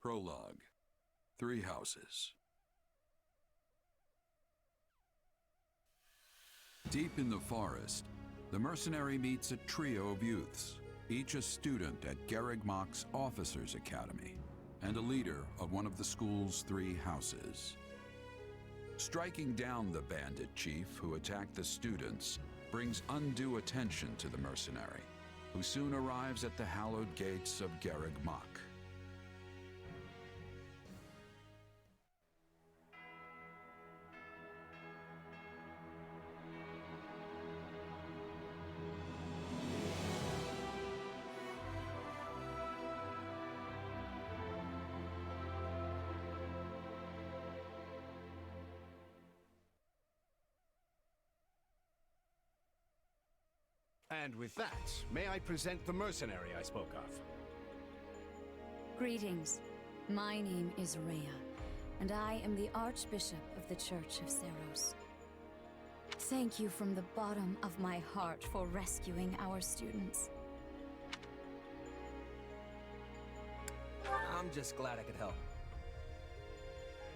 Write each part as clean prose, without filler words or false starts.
Prologue. 3 houses. Deep in the forest, the mercenary meets a trio of youths, each a student at Garrigmach's Officers' Academy, and a leader of one of the school's 3 houses. Striking down the bandit chief who attacked the students brings undue attention to the mercenary, who soon arrives at the hallowed gates of Garrigmach. And with that, may I present the mercenary I spoke of? Greetings. My name is Rhea, and I am the Archbishop of the Church of Seros. Thank you from the bottom of my heart for rescuing our students. I'm just glad I could help.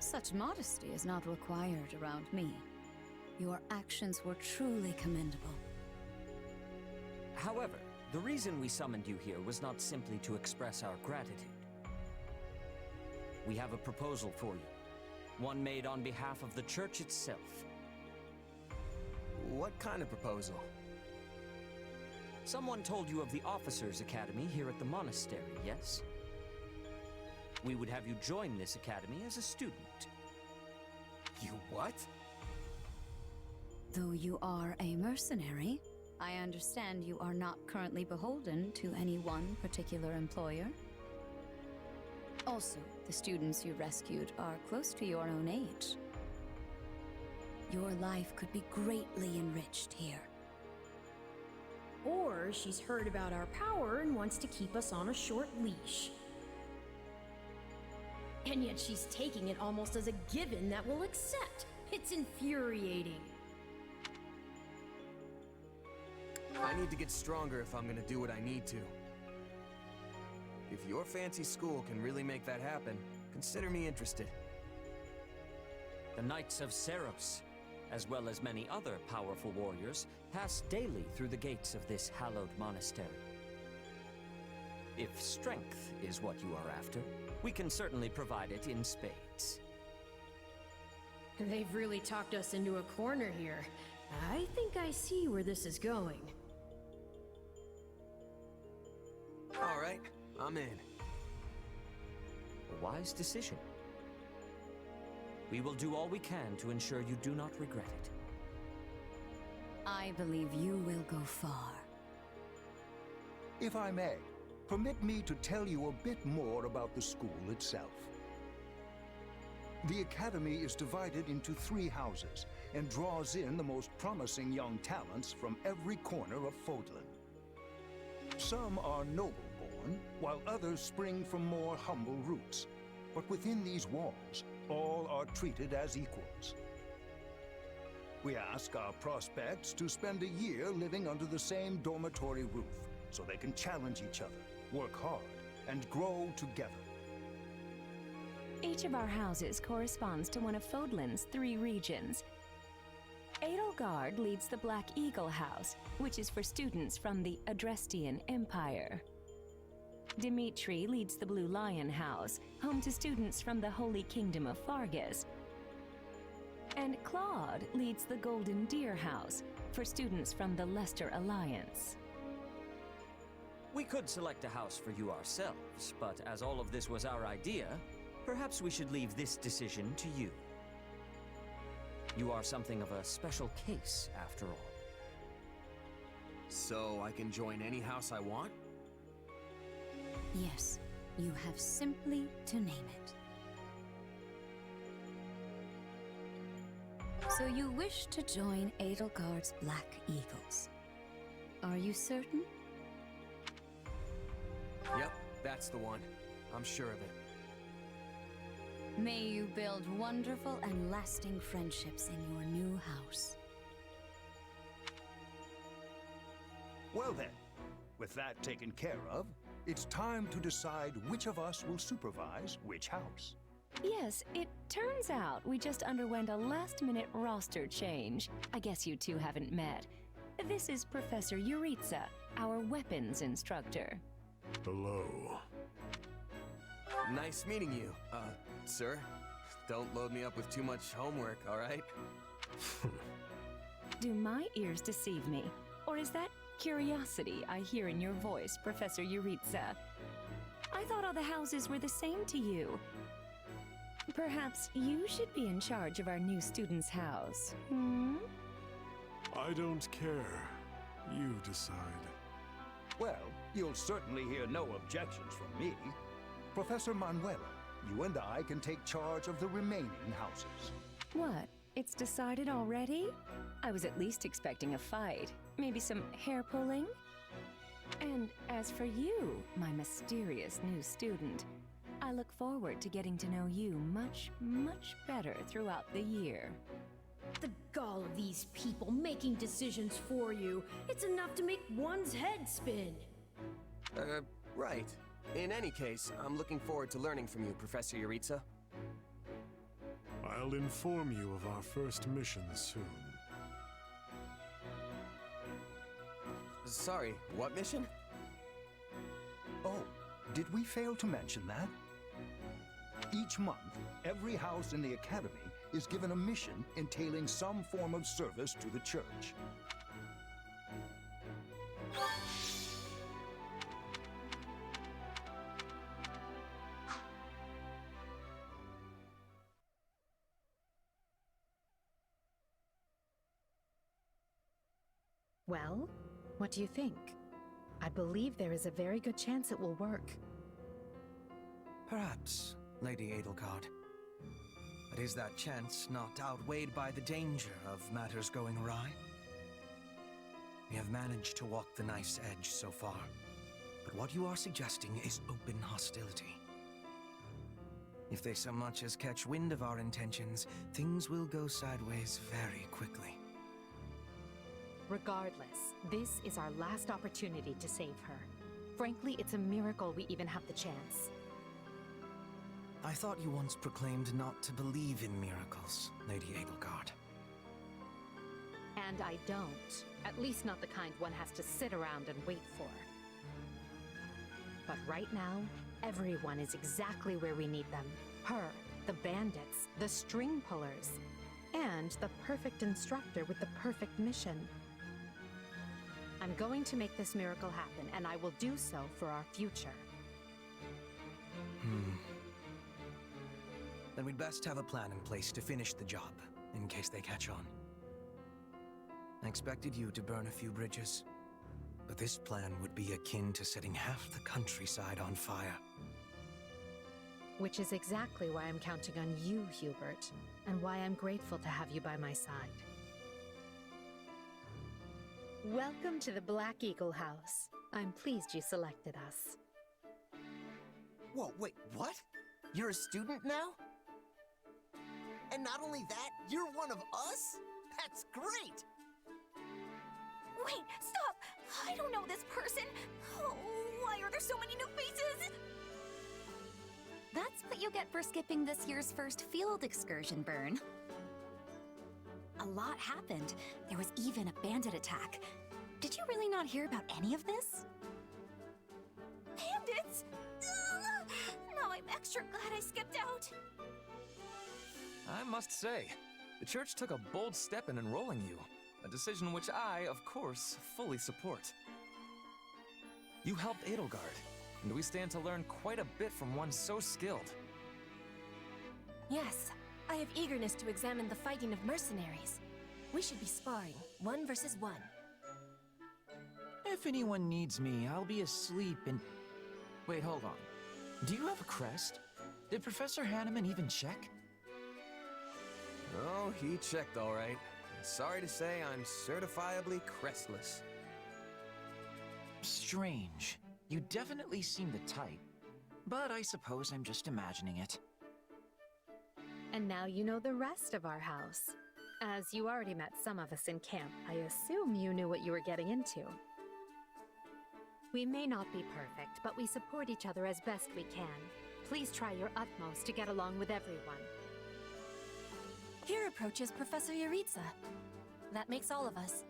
Such modesty is not required around me. Your actions were truly commendable. However, the reason we summoned you here was not simply to express our gratitude. We have a proposal for you, one made on behalf of the church itself. What kind of proposal? Someone told you of the Officers' Academy here at the monastery, yes? We would have you join this academy as a student. You what? Though you are a mercenary, I understand you are not currently beholden to any one particular employer. Also, the students you rescued are close to your own age. Your life could be greatly enriched here. Or she's heard about our power and wants to keep us on a short leash. And yet she's taking it almost as a given that we'll accept. It's infuriating. I need to get stronger if I'm gonna do what I need to. If your fancy school can really make that happen, consider me interested. The Knights of Seros, as well as many other powerful warriors, pass daily through the gates of this hallowed monastery. If strength is what you are after, we can certainly provide it in spades. They've really talked us into a corner here. I think I see where this is going. All right, I'm in. A wise decision. We will do all we can to ensure you do not regret it. I believe you will go far. If I may, permit me to tell you a bit more about the school itself. The Academy is divided into 3 houses and draws in the most promising young talents from every corner of Fodlan. Some are noble-born, while others spring from more humble roots. But within these walls, all are treated as equals. We ask our prospects to spend a year living under the same dormitory roof, so they can challenge each other, work hard, and grow together. Each of our houses corresponds to one of Fodlan's 3 regions. Edelgard leads the Black Eagle House, which is for students from the Adrestian Empire. Dimitri leads the Blue Lion House, home to students from the Holy Kingdom of Fargus. And Claude leads the Golden Deer House, for students from the Leicester Alliance. We could select a house for you ourselves, but as all of this was our idea, perhaps we should leave this decision to you. You are something of a special case, after all. So I can join any house I want? Yes, you have simply to name it. So you wish to join Edelgard's Black Eagles. Are you certain? Yep, that's the one. I'm sure of it. May you build wonderful and lasting friendships in your new house. Well then, With that taken care of, it's time to decide which of us will supervise which house. Yes, it turns out we just underwent a last-minute roster change. I guess you two haven't met. This is Professor Yuritsa, our weapons instructor. Hello. Nice meeting you, sir. Don't load me up with too much homework, all right? Do my ears deceive me? Or is that curiosity I hear in your voice, Professor Yuritsa? I thought all the houses were the same to you. Perhaps you should be in charge of our new student's house, hmm? I don't care. You decide. Well, you'll certainly hear no objections from me. Professor Manuela, you and I can take charge of the remaining houses. What? It's decided already? I was at least expecting a fight. Maybe some hair pulling? And as for you, my mysterious new student, I look forward to getting to know you much, much better throughout the year. The gall of these people making decisions for you. It's enough to make one's head spin. Right. In any case, I'm looking forward to learning from you, Professor Yuritsa. I'll inform you of our first mission soon. Sorry, what mission? Oh, did we fail to mention that? Each month, every house in the Academy is given a mission entailing some form of service to the church. Well, what do you think? I believe there is a very good chance it will work. Perhaps, Lady Edelgard. But is that chance not outweighed by the danger of matters going awry? We have managed to walk the knife's edge so far, but what you are suggesting is open hostility. If they so much as catch wind of our intentions, things will go sideways very quickly. Regardless, this is our last opportunity to save her. Frankly, it's a miracle we even have the chance. I thought you once proclaimed not to believe in miracles, Lady Edelgard. And I don't. At least not the kind one has to sit around and wait for. But right now, everyone is exactly where we need them. Her, the bandits, the string pullers, and the perfect instructor with the perfect mission. I'm going to make this miracle happen, and I will do so for our future. Then we'd best have a plan in place to finish the job, in case they catch on. I expected you to burn a few bridges, but this plan would be akin to setting half the countryside on fire. Which is exactly why I'm counting on you, Hubert, and why I'm grateful to have you by my side. Welcome to the Black Eagle House. I'm pleased you selected us. Whoa, wait, what? You're a student now? And not only that, you're one of us? That's great! Wait, stop! I don't know this person! Oh, why are there so many new faces? That's what you get for skipping this year's first field excursion, Byrne. A lot happened. There was even a bandit attack. Did you really not hear about any of this? Bandits? Ugh! Now I'm extra glad I skipped out. I must say, the church took a bold step in enrolling you, a decision which I, of course, fully support. You helped Edelgard, and we stand to learn quite a bit from one so skilled. Yes, I have eagerness to examine the fighting of mercenaries. We should be sparring, 1 versus 1. If anyone needs me, I'll be asleep and... Wait, hold on. Do you have a crest? Did Professor Hanneman even check? Oh, he checked all right. Sorry to say, I'm certifiably crestless. Strange. You definitely seem the type. But I suppose I'm just imagining it. And now you know the rest of our house. As you already met some of us in camp, I assume you knew what you were getting into. We may not be perfect, but we support each other as best we can. Please try your utmost to get along with everyone. Here approaches Professor Yuritsa. That makes all of us.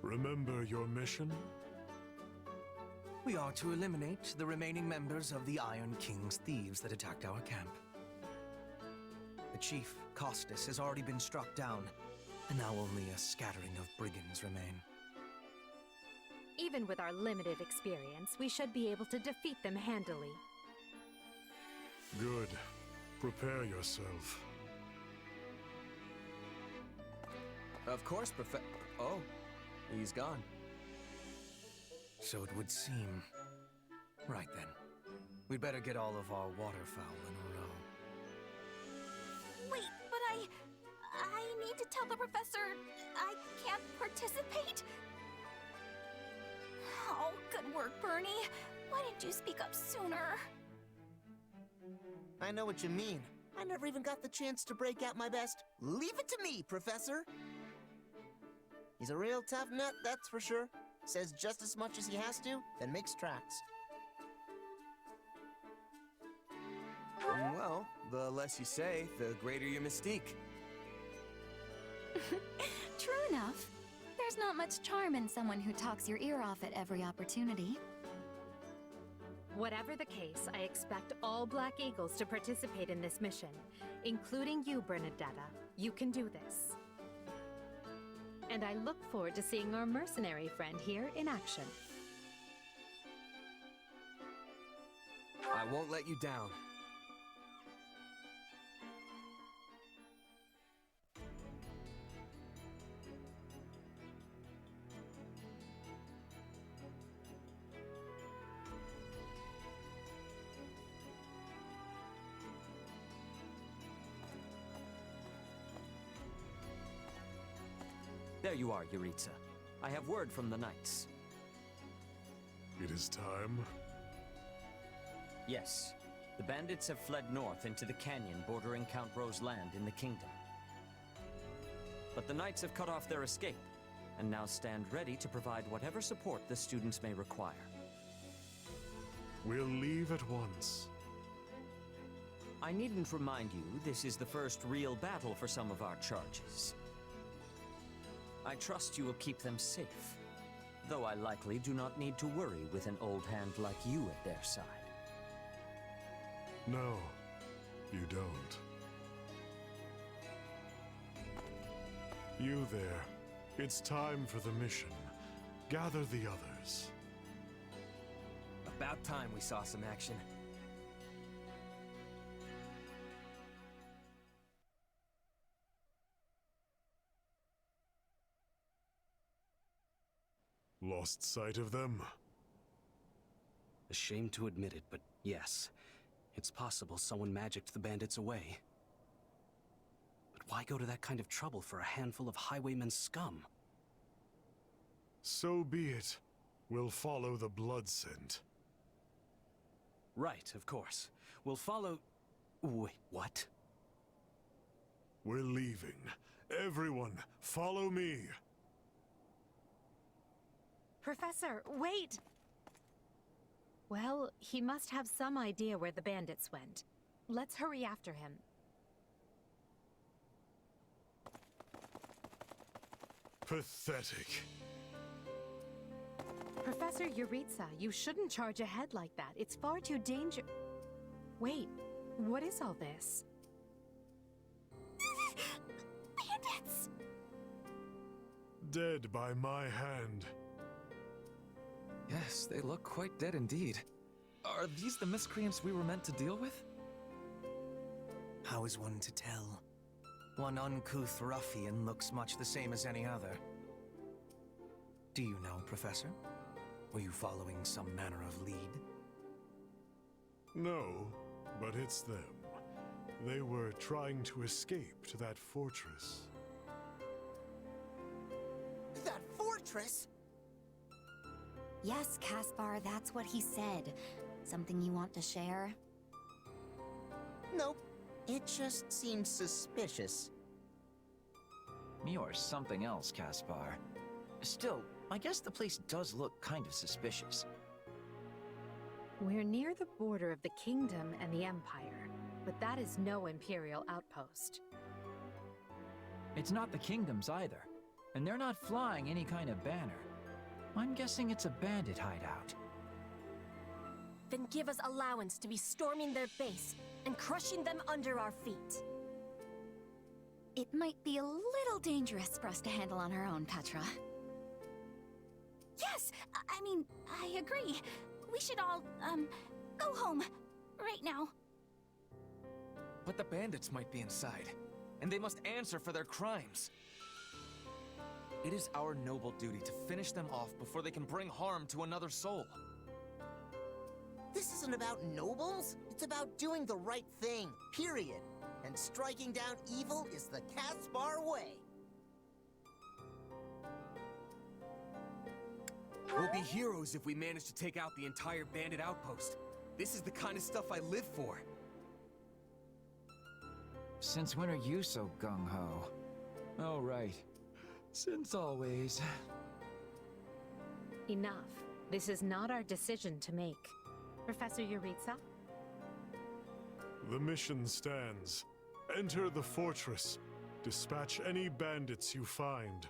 Remember your mission? We are to eliminate the remaining members of the Iron King's thieves that attacked our camp. The chief, Costas, has already been struck down, and now only a scattering of brigands remain. Even with our limited experience, we should be able to defeat them handily. Good. Prepare yourself. Of course, Oh, he's gone. So it would seem. Right then. We'd better get all of our waterfowl in a row. Wait, but I need to tell the professor I can't participate? Oh, good work, Bernie. Why didn't you speak up sooner? I know what you mean. I never even got the chance to break out my best. Leave it to me, Professor! He's a real tough nut, that's for sure. Says just as much as he has to, then makes tracks. Well, the less you say, the greater your mystique. True enough. There's not much charm in someone who talks your ear off at every opportunity. Whatever the case, I expect all Black Eagles to participate in this mission, including you, Bernadetta. You can do this. And I look forward to seeing our mercenary friend here in action. I won't let you down. There you are, Yuritsa. I have word from the knights. It is time. Yes. The bandits have fled north into the canyon bordering Count Ro's land in the kingdom. But the knights have cut off their escape, and now stand ready to provide whatever support the students may require. We'll leave at once. I needn't remind you, this is the first real battle for some of our charges. I trust you will keep them safe, though I likely do not need to worry with an old hand like you at their side. No, you don't. You there. It's time for the mission. Gather the others. About time we saw some action. Lost sight of them? Ashamed to admit it, but yes. It's possible someone magicked the bandits away. But why go to that kind of trouble for a handful of highwaymen scum? So be it. We'll follow the blood scent. Right, of course. We'll follow... Wait, what? We're leaving. Everyone, follow me! Professor, wait! Well, he must have some idea where the bandits went. Let's hurry after him. Pathetic. Professor Yuritsa, you shouldn't charge ahead like that. It's far too dangerous. Wait, what is all this? Bandits! Dead by my hand. Yes, they look quite dead indeed. Are these the miscreants we were meant to deal with? How is one to tell? One uncouth ruffian looks much the same as any other. Do you know, Professor? Were you following some manner of lead? No, but it's them. They were trying to escape to that fortress. That fortress? Yes, Caspar, that's what he said. Something you want to share? Nope. It just seems suspicious. Me or something else, Caspar. Still, I guess the place does look kind of suspicious. We're near the border of the kingdom and the empire, but that is no Imperial outpost. It's not the kingdom's either, and they're not flying any kind of banner. I'm guessing it's a bandit hideout. Then give us allowance to be storming their base and crushing them under our feet. It might be a little dangerous for us to handle on our own, Petra. Yes! I mean, I agree. We should all, go home. Right now. But the bandits might be inside, and they must answer for their crimes. It is our noble duty to finish them off before they can bring harm to another soul. This isn't about nobles. It's about doing the right thing, period. And striking down evil is the Caspar way. We'll be heroes if we manage to take out the entire bandit outpost. This is the kind of stuff I live for. Since when are you so gung-ho? Oh, right. Since always. Enough. This is not our decision to make. Professor Yuritsa? The mission stands. Enter the fortress. Dispatch any bandits you find.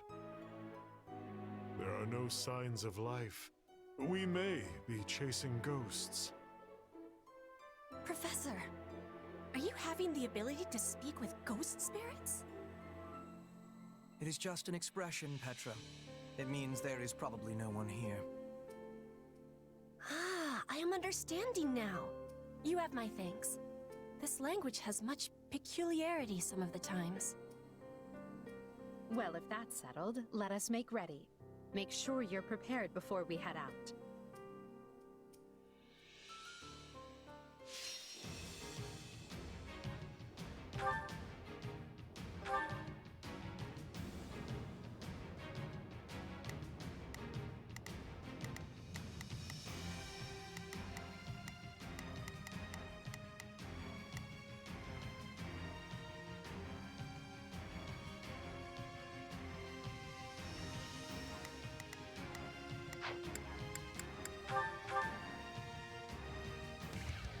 There are no signs of life. We may be chasing ghosts. Professor, are you having the ability to speak with ghost spirits? It is just an expression, Petra. It means there is probably no one here. Ah, I am understanding now. You have my thanks. This language has much peculiarity some of the times. Well, if that's settled, let us make ready. Make sure you're prepared before we head out.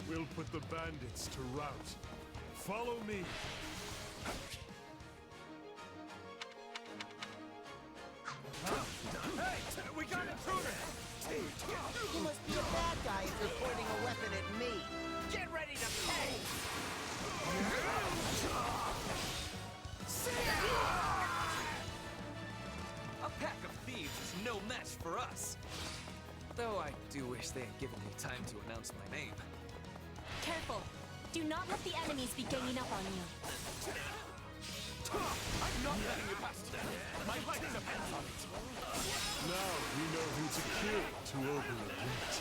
We'll put the bandits to rout. Follow me. Hey! We got intruders! You must be a bad guy if you're pointing a weapon at me. Get ready to pay! A pack of thieves is no match for us. Though I do wish they had given me time to announce my name. Careful! Do not let the enemies be ganging up on you. I'm not letting you pass today. My life depends on it. Now we know who to kill to open the gate.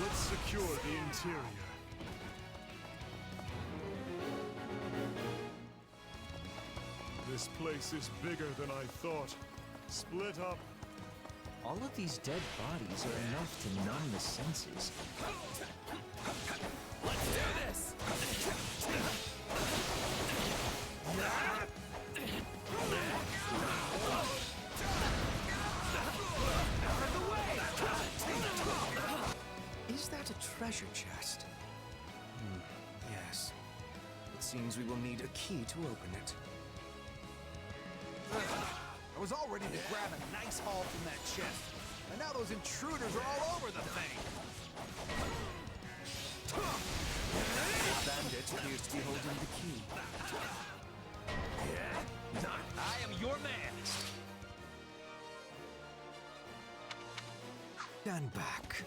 Let's secure the interior. This place is bigger than I thought. Split up. All of these dead bodies are enough to numb the senses. Let's do this! Is that a treasure chest? Yes. It seems we will need a key to open it. I was all ready to grab a nice haul from that chest. And now those intruders are all over the thing. The bandit appears to be holding the key. I am your man! Stand back.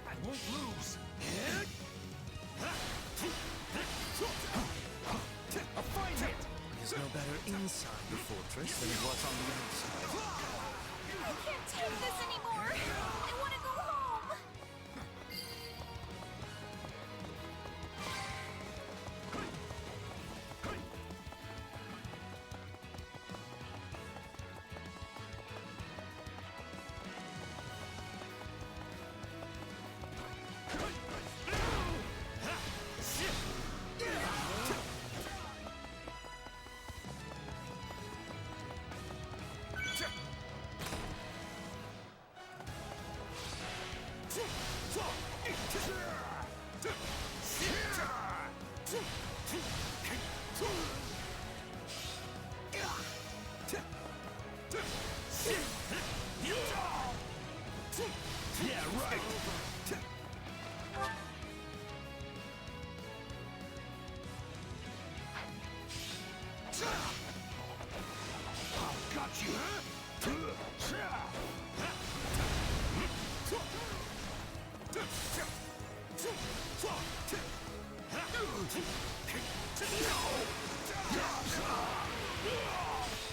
I won't lose! A fine hit! There's no better inside the fortress than it was on the outside. I can't take this anymore! I want to go home! Yeah, right! I've got you!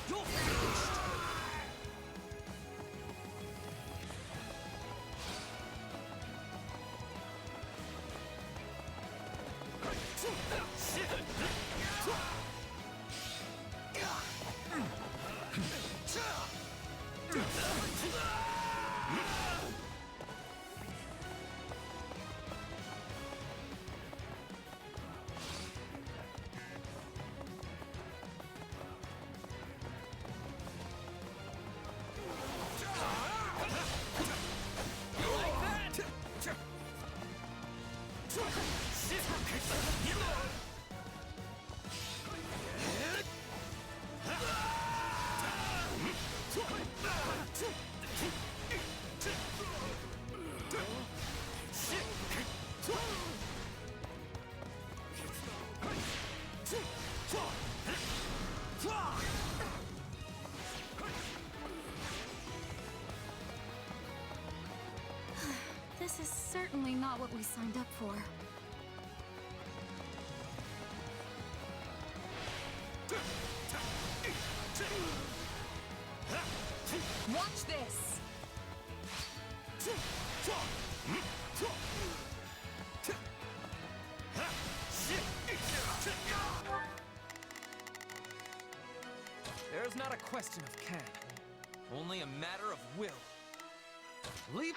You're finished! This is certainly not what we signed up for. Watch this! There is not a question of can, only a matter of will. Leap!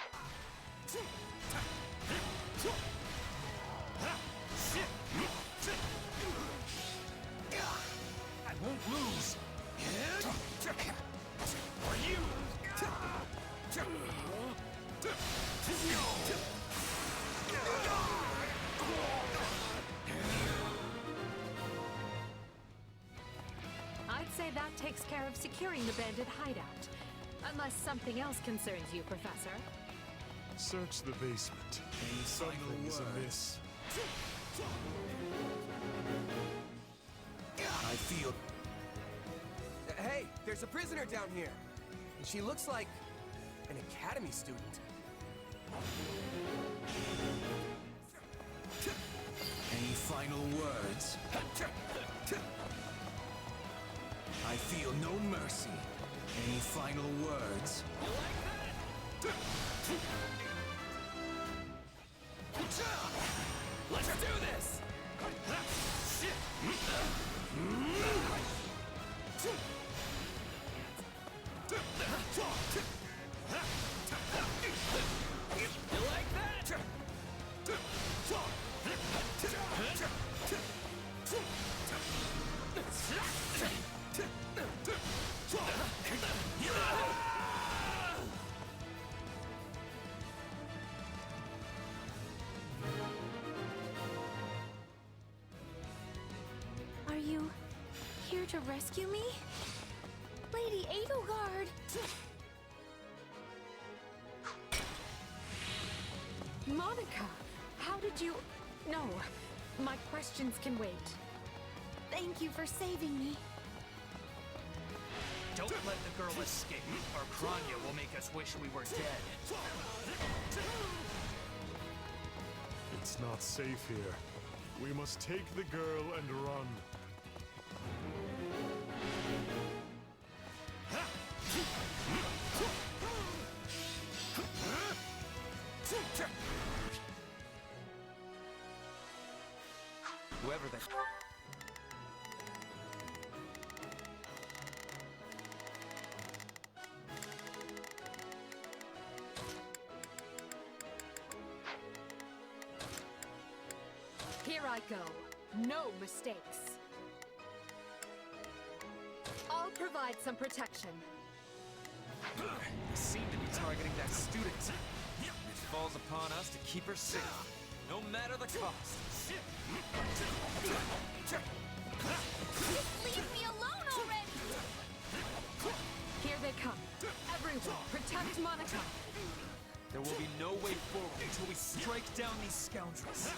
I won't lose! For you! I'd say that takes care of securing the bandit hideout. Unless something else concerns you, Professor. Search the basement. Something is amiss. I feel... Hey, there's a prisoner down here. And she looks like an academy student. Any final words? I feel no mercy. Any final words? Let's do this! You like that? to rescue me? Lady Edelgard! Monica, how did you... No, my questions can wait. Thank you for saving me. Don't let the girl escape, or Kranya will make us wish we were dead. It's not safe here. We must take the girl and run. Whoever they... Here I go. No mistakes. I'll provide some protection. They seem to be targeting that student. It falls upon us to keep her safe, no matter the cost. Just leave me alone already! Here they come. Everyone, protect Monica. There will be no way forward until we strike down these scoundrels.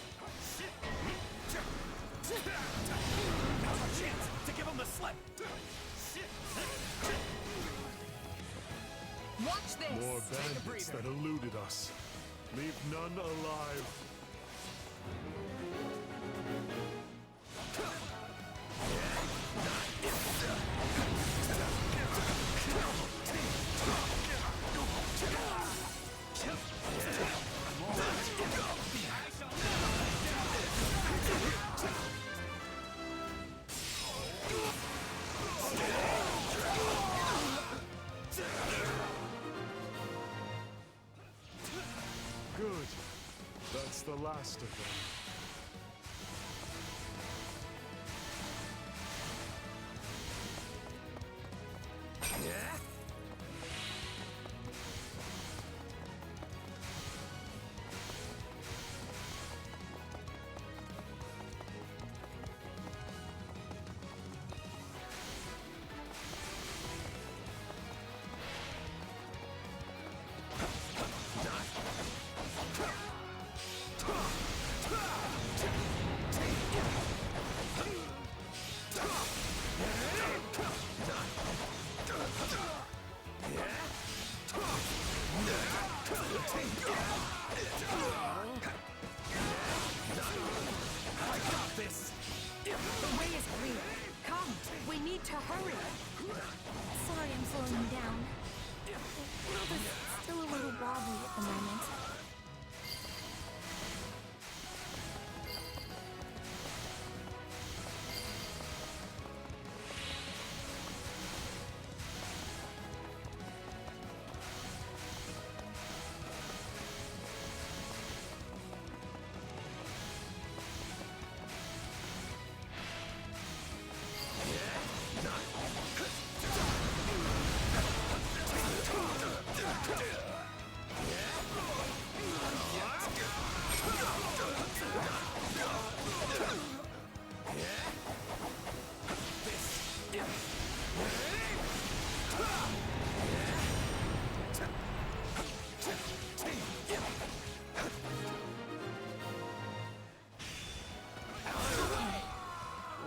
Now's our chance to give them the slip! Watch this! More bandits that eluded us. Leave none alive. Good. That's the last of them. The way is clear. Come, we need to hurry. Sorry I'm slowing you down. The world is still a little wobbly at the moment.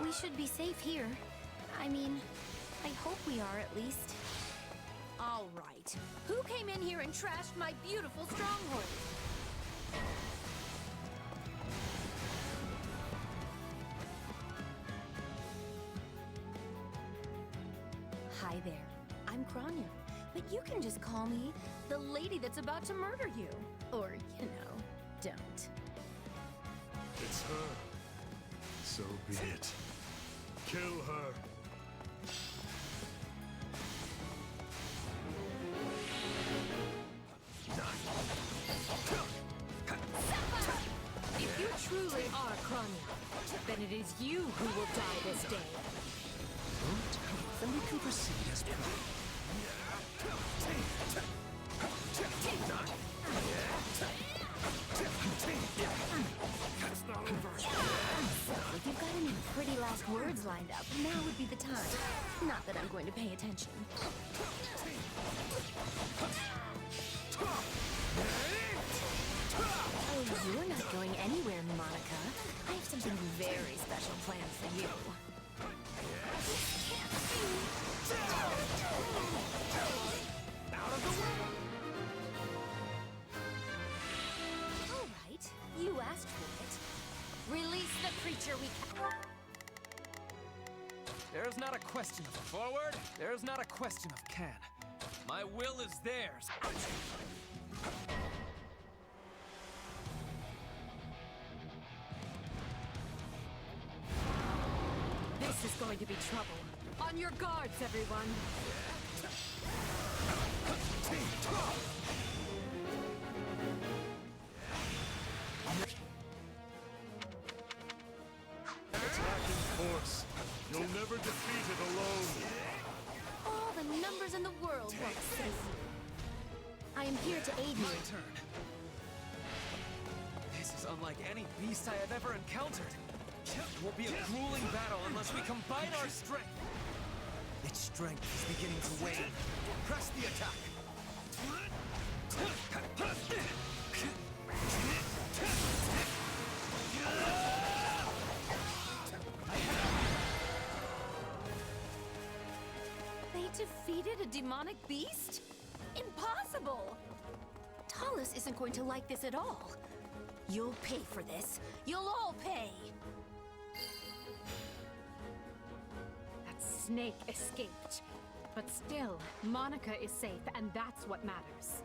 We should be safe here. I mean, I hope we are at least. All right. Who came in here and trashed my beautiful stronghold? Hi there. I'm Kranya, but you can just call me the lady that's about to murder you. Or, you know, don't. It's her. So be it. Kill her. If you truly are Kranya, then it is you who will die this day. Then we can proceed as planned. You've got him in pretty loud last words lined up, now would be the time. Not that I'm going to pay attention. Oh, you're not going anywhere, Monica. I have something very special planned for you. Out of the way! All right, you asked for it. Release the creature we can. There's not a question of forward. There's not a question of can. My will is theirs. This is going to be trouble. On your guards, everyone. Attacking force. You'll never defeat it alone. All the numbers in the world won't save you. I am here to aid you. My turn. This is unlike any beast I have ever encountered. It will be a grueling battle unless we combine our strength. Its strength is beginning to wane. Press the attack! They defeated a demonic beast? Impossible! Talus isn't going to like this at all. You'll pay for this. You'll all pay! That snake escaped. But still, Monica is safe, and that's what matters.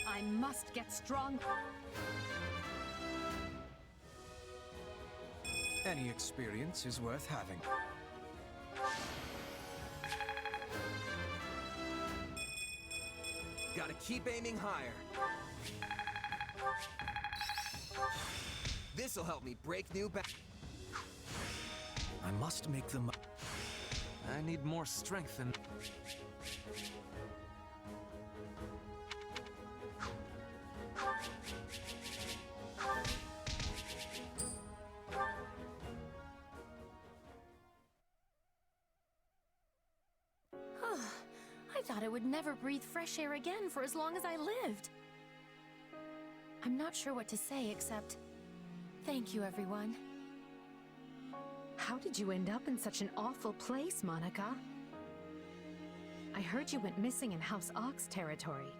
I must get strong. Any experience is worth having. Gotta keep aiming higher. This'll help me break new I must make them. I need more strength and... I thought I would never breathe fresh air again for as long as I lived. I'm not sure what to say except... thank you, everyone. How did you end up in such an awful place, Monica? I heard you went missing in House Ox territory.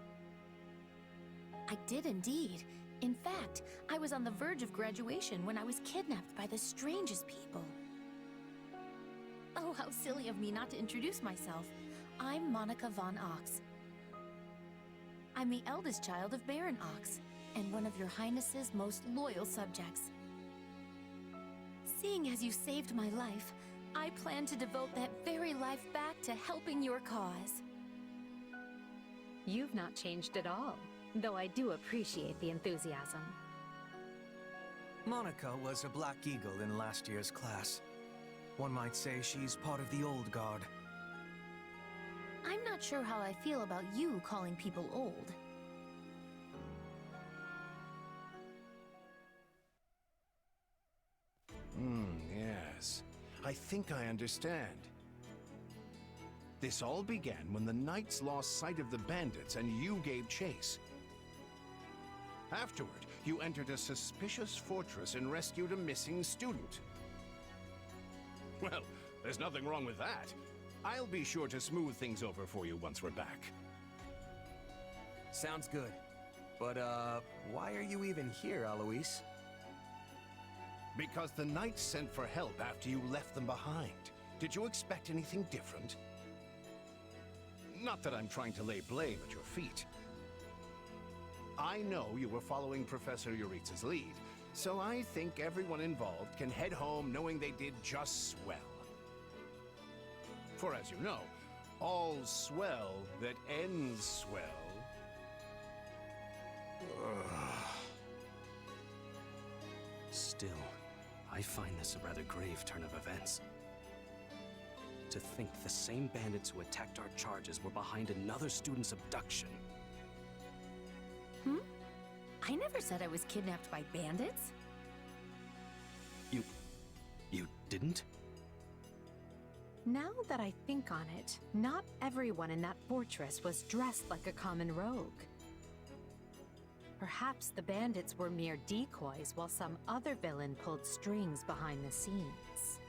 I did indeed. In fact, I was on the verge of graduation when I was kidnapped by the strangest people. Oh, how silly of me not to introduce myself. I'm Monica von Ox. I'm the eldest child of Baron Ox, and one of your Highness's most loyal subjects. Seeing as you saved my life, I plan to devote that very life back to helping your cause. You've not changed at all, though I do appreciate the enthusiasm. Monica was a Black Eagle in last year's class. One might say she's part of the old guard. I'm not sure how I feel about you calling people old. Yes. I think I understand. This all began when the Knights lost sight of the bandits and you gave chase. Afterward, you entered a suspicious fortress and rescued a missing student. Well, there's nothing wrong with that. I'll be sure to smooth things over for you once we're back. Sounds good. But, why are you even here, Alois? Because the Knights sent for help after you left them behind. Did you expect anything different? Not that I'm trying to lay blame at your feet. I know you were following Professor Euritza's lead, so I think everyone involved can head home knowing they did just swell. For as you know, all's swell that ends swell. Still, I find this a rather grave turn of events. To think the same bandits who attacked our charges were behind another student's abduction. I never said I was kidnapped by bandits. You didn't? Now that I think on it, not everyone in that fortress was dressed like a common rogue. Perhaps the bandits were mere decoys while some other villain pulled strings behind the scenes.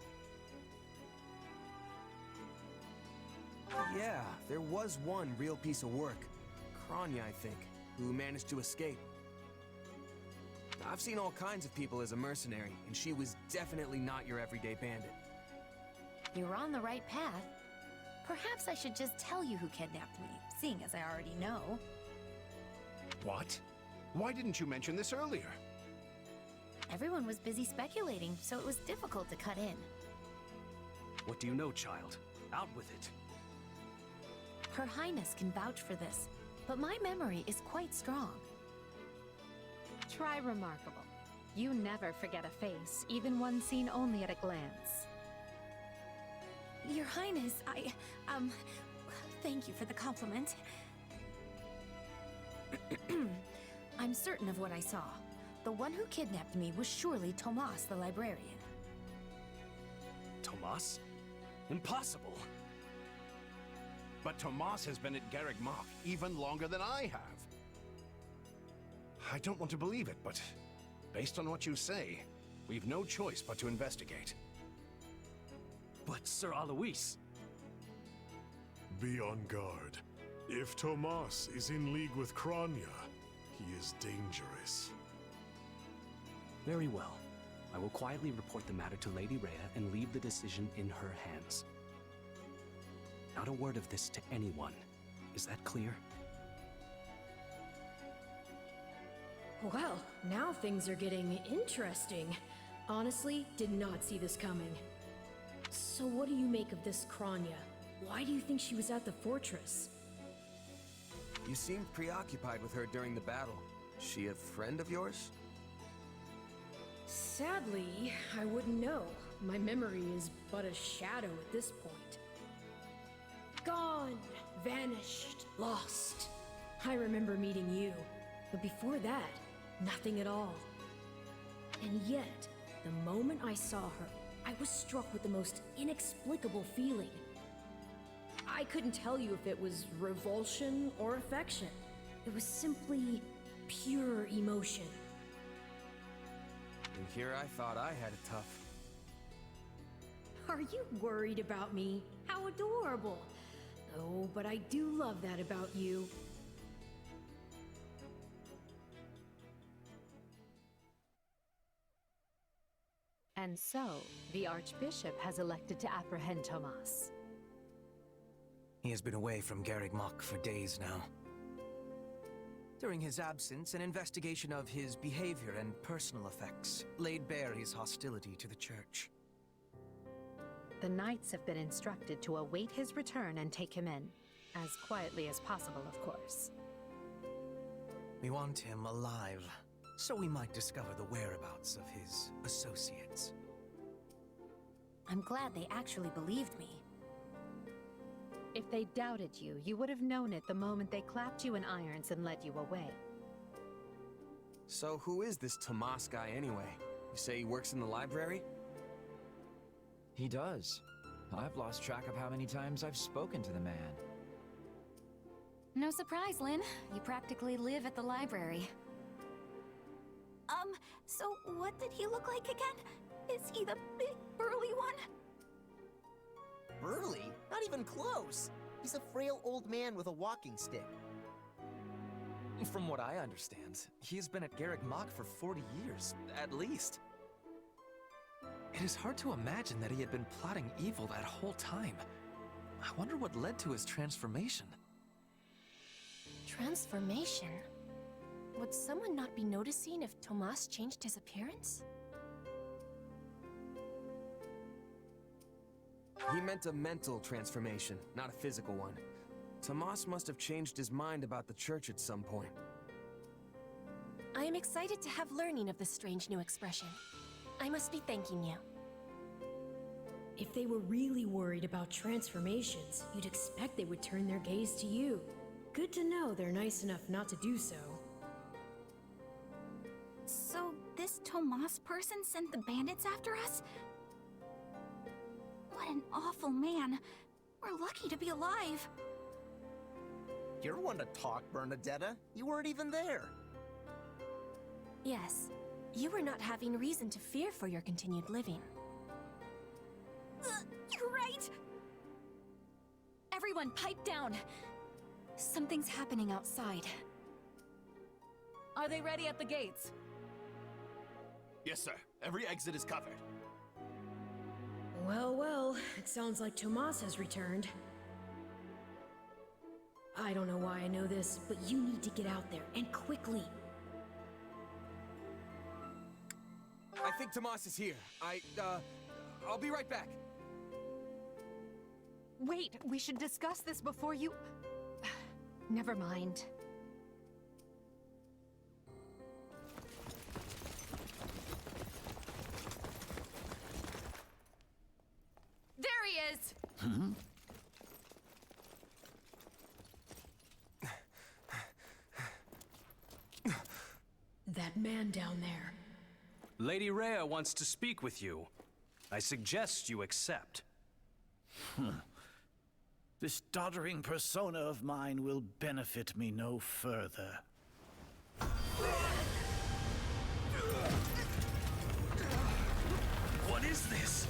Yeah, there was one real piece of work. Kranya, I think, who managed to escape. I've seen all kinds of people as a mercenary, and she was definitely not your everyday bandit. You're on the right path. Perhaps I should just tell you who kidnapped me, seeing as I already know. What? Why didn't you mention this earlier? Everyone was busy speculating, so it was difficult to cut in. What do you know, child? Out with it. Her Highness can vouch for this, but my memory is quite strong. Try remarkable. You never forget a face, even one seen only at a glance. Your Highness, thank you for the compliment. I'm certain of what I saw. The one who kidnapped me was surely Tomas the librarian. Tomas? Impossible! But Tomas has been at Garreg Mach even longer than I have. I don't want to believe it, but based on what you say, we've no choice but to investigate. But Sir Alois... Be on guard. If Tomas is in league with Kranya, he is dangerous. Very well. I will quietly report the matter to Lady Rhea and leave the decision in her hands. Not a word of this to anyone. Is that clear? Well, now things are getting interesting. Honestly, did not see this coming. So what do you make of this Kranya? Why do you think she was at the fortress? You seemed preoccupied with her during the battle. She a friend of yours? Sadly, I wouldn't know. My memory is but a shadow at this point. Gone, vanished, lost. I remember meeting you, but before that, nothing at all. And yet, the moment I saw her, I was struck with the most inexplicable feeling. I couldn't tell you if it was revulsion or affection. It was simply pure emotion. And here I thought I had it tough. Are you worried about me? How adorable! Oh, but I do love that about you. And so, the Archbishop has elected to apprehend Tomas. He has been away from Garreg Mach for days now. During his absence, an investigation of his behavior and personal effects laid bare his hostility to the Church. The Knights have been instructed to await his return and take him in. As quietly as possible, of course. We want him alive, so we might discover the whereabouts of his associates. I'm glad they actually believed me. If they doubted you, you would have known it the moment they clapped you in irons and led you away. So who is this Tomas guy anyway? You say he works in the library? He does. I've lost track of how many times I've spoken to the man. No surprise, Lynn. You practically live at the library. So what did he look like again? Is he the big, burly one? Burly? Not even close. He's a frail old man with a walking stick. From what I understand, he's been at Garreg Mach for 40 years, at least. It is hard to imagine that he had been plotting evil that whole time. I wonder what led to his transformation. Transformation? Would someone not be noticing if Tomas changed his appearance? He meant a mental transformation, not a physical one. Tomas must have changed his mind about the Church at some point. I am excited to have learning of this strange new expression. I must be thanking you. If they were really worried about transformations, you'd expect they would turn their gaze to you. Good to know they're nice enough not to do so. So, this Tomas person sent the bandits after us? What an awful man. We're lucky to be alive. You're one to talk, Bernadetta. You weren't even there. Yes, you were not having reason to fear for your continued living. You're right! Everyone, pipe down! Something's happening outside. Are they ready at the gates? Yes, sir. Every exit is covered. Well, well, it sounds like Tomas has returned. I don't know why I know this, but you need to get out there, and quickly. I think Tomas is here. I'll be right back. Wait, we should discuss this before you... Never mind. There he is! That man down there. Lady Rhea wants to speak with you. I suggest you accept. This doddering persona of mine will benefit me no further. What is this?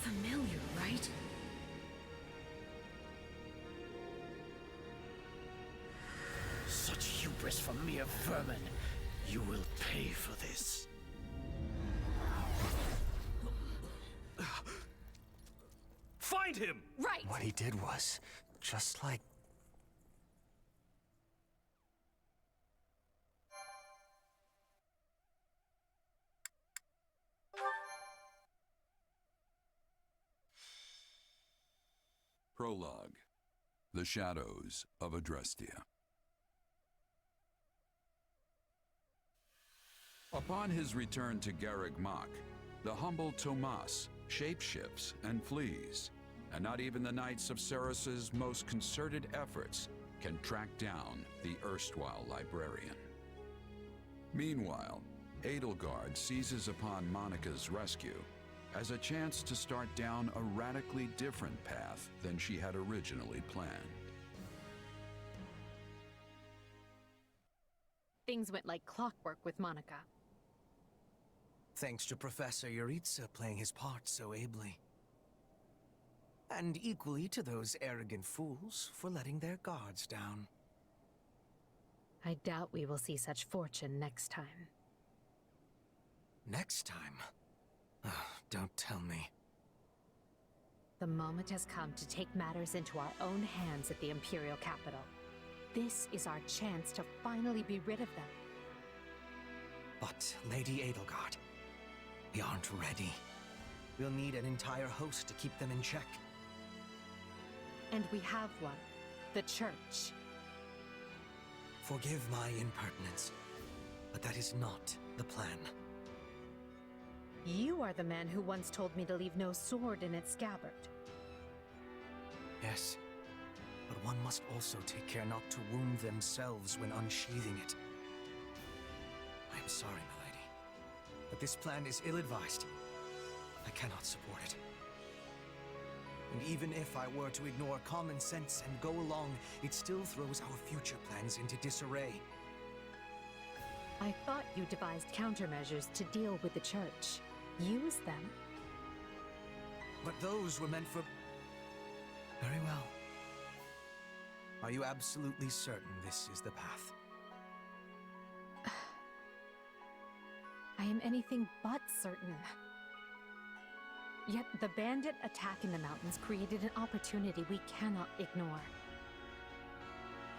Familiar, right? Such hubris from mere vermin. You will pay for this. Find him! Right! What he did was just like... Prologue: The Shadows of Adrestia. Upon his return to Garreg Mach, the humble Tomas shapeshifts and flees, and not even the Knights of Ceros's most concerted efforts can track down the erstwhile librarian. Meanwhile, Edelgard seizes upon Monica's rescue as a chance to start down a radically different path than she had originally planned. Things went like clockwork with Monica. Thanks to Professor Yuritsa playing his part so ably. And equally to those arrogant fools for letting their guards down. I doubt we will see such fortune next time. Next time? Don't tell me. The moment has come to take matters into our own hands at the Imperial capital. This is our chance to finally be rid of them. But, Lady Edelgard, we aren't ready. We'll need an entire host to keep them in check. And we have one. The Church. Forgive my impertinence, but that is not the plan. You are the man who once told me to leave no sword in its scabbard. Yes, but one must also take care not to wound themselves when unsheathing it. I am sorry, milady, but this plan is ill-advised. I cannot support it. And even if I were to ignore common sense and go along, it still throws our future plans into disarray. I thought you devised countermeasures to deal with the Church. Use them. But those were meant for... Very well. Are you absolutely certain this is the path? I am anything but certain. Yet the bandit attack in the mountains created an opportunity we cannot ignore.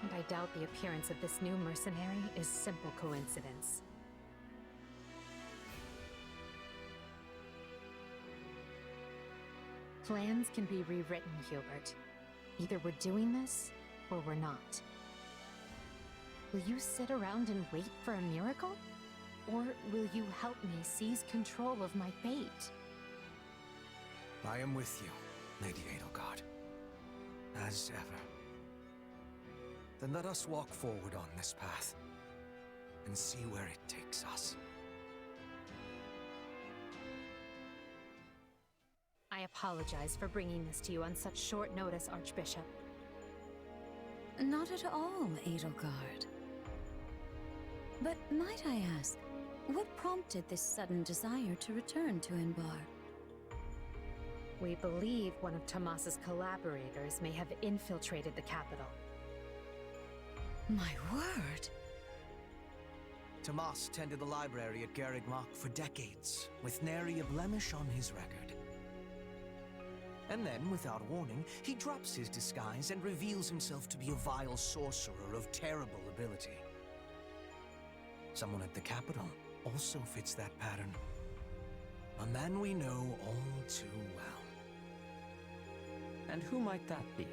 And I doubt the appearance of this new mercenary is simple coincidence. Plans can be rewritten, Hubert. Either we're doing this, or we're not. Will you sit around and wait for a miracle? Or will you help me seize control of my fate? I am with you, Lady Edelgard. As ever. Then let us walk forward on this path, and see where it takes us. I apologize for bringing this to you on such short notice, Archbishop. Not at all, Edelgard. But might I ask, what prompted this sudden desire to return to Enbar? We believe one of Tomas's collaborators may have infiltrated the capital. My word! Tomas tended the library at Garreg Mach for decades, with nary a blemish on his record. And then, without warning, he drops his disguise and reveals himself to be a vile sorcerer of terrible ability. Someone at the capital also fits that pattern. A man we know all too well. And who might that be?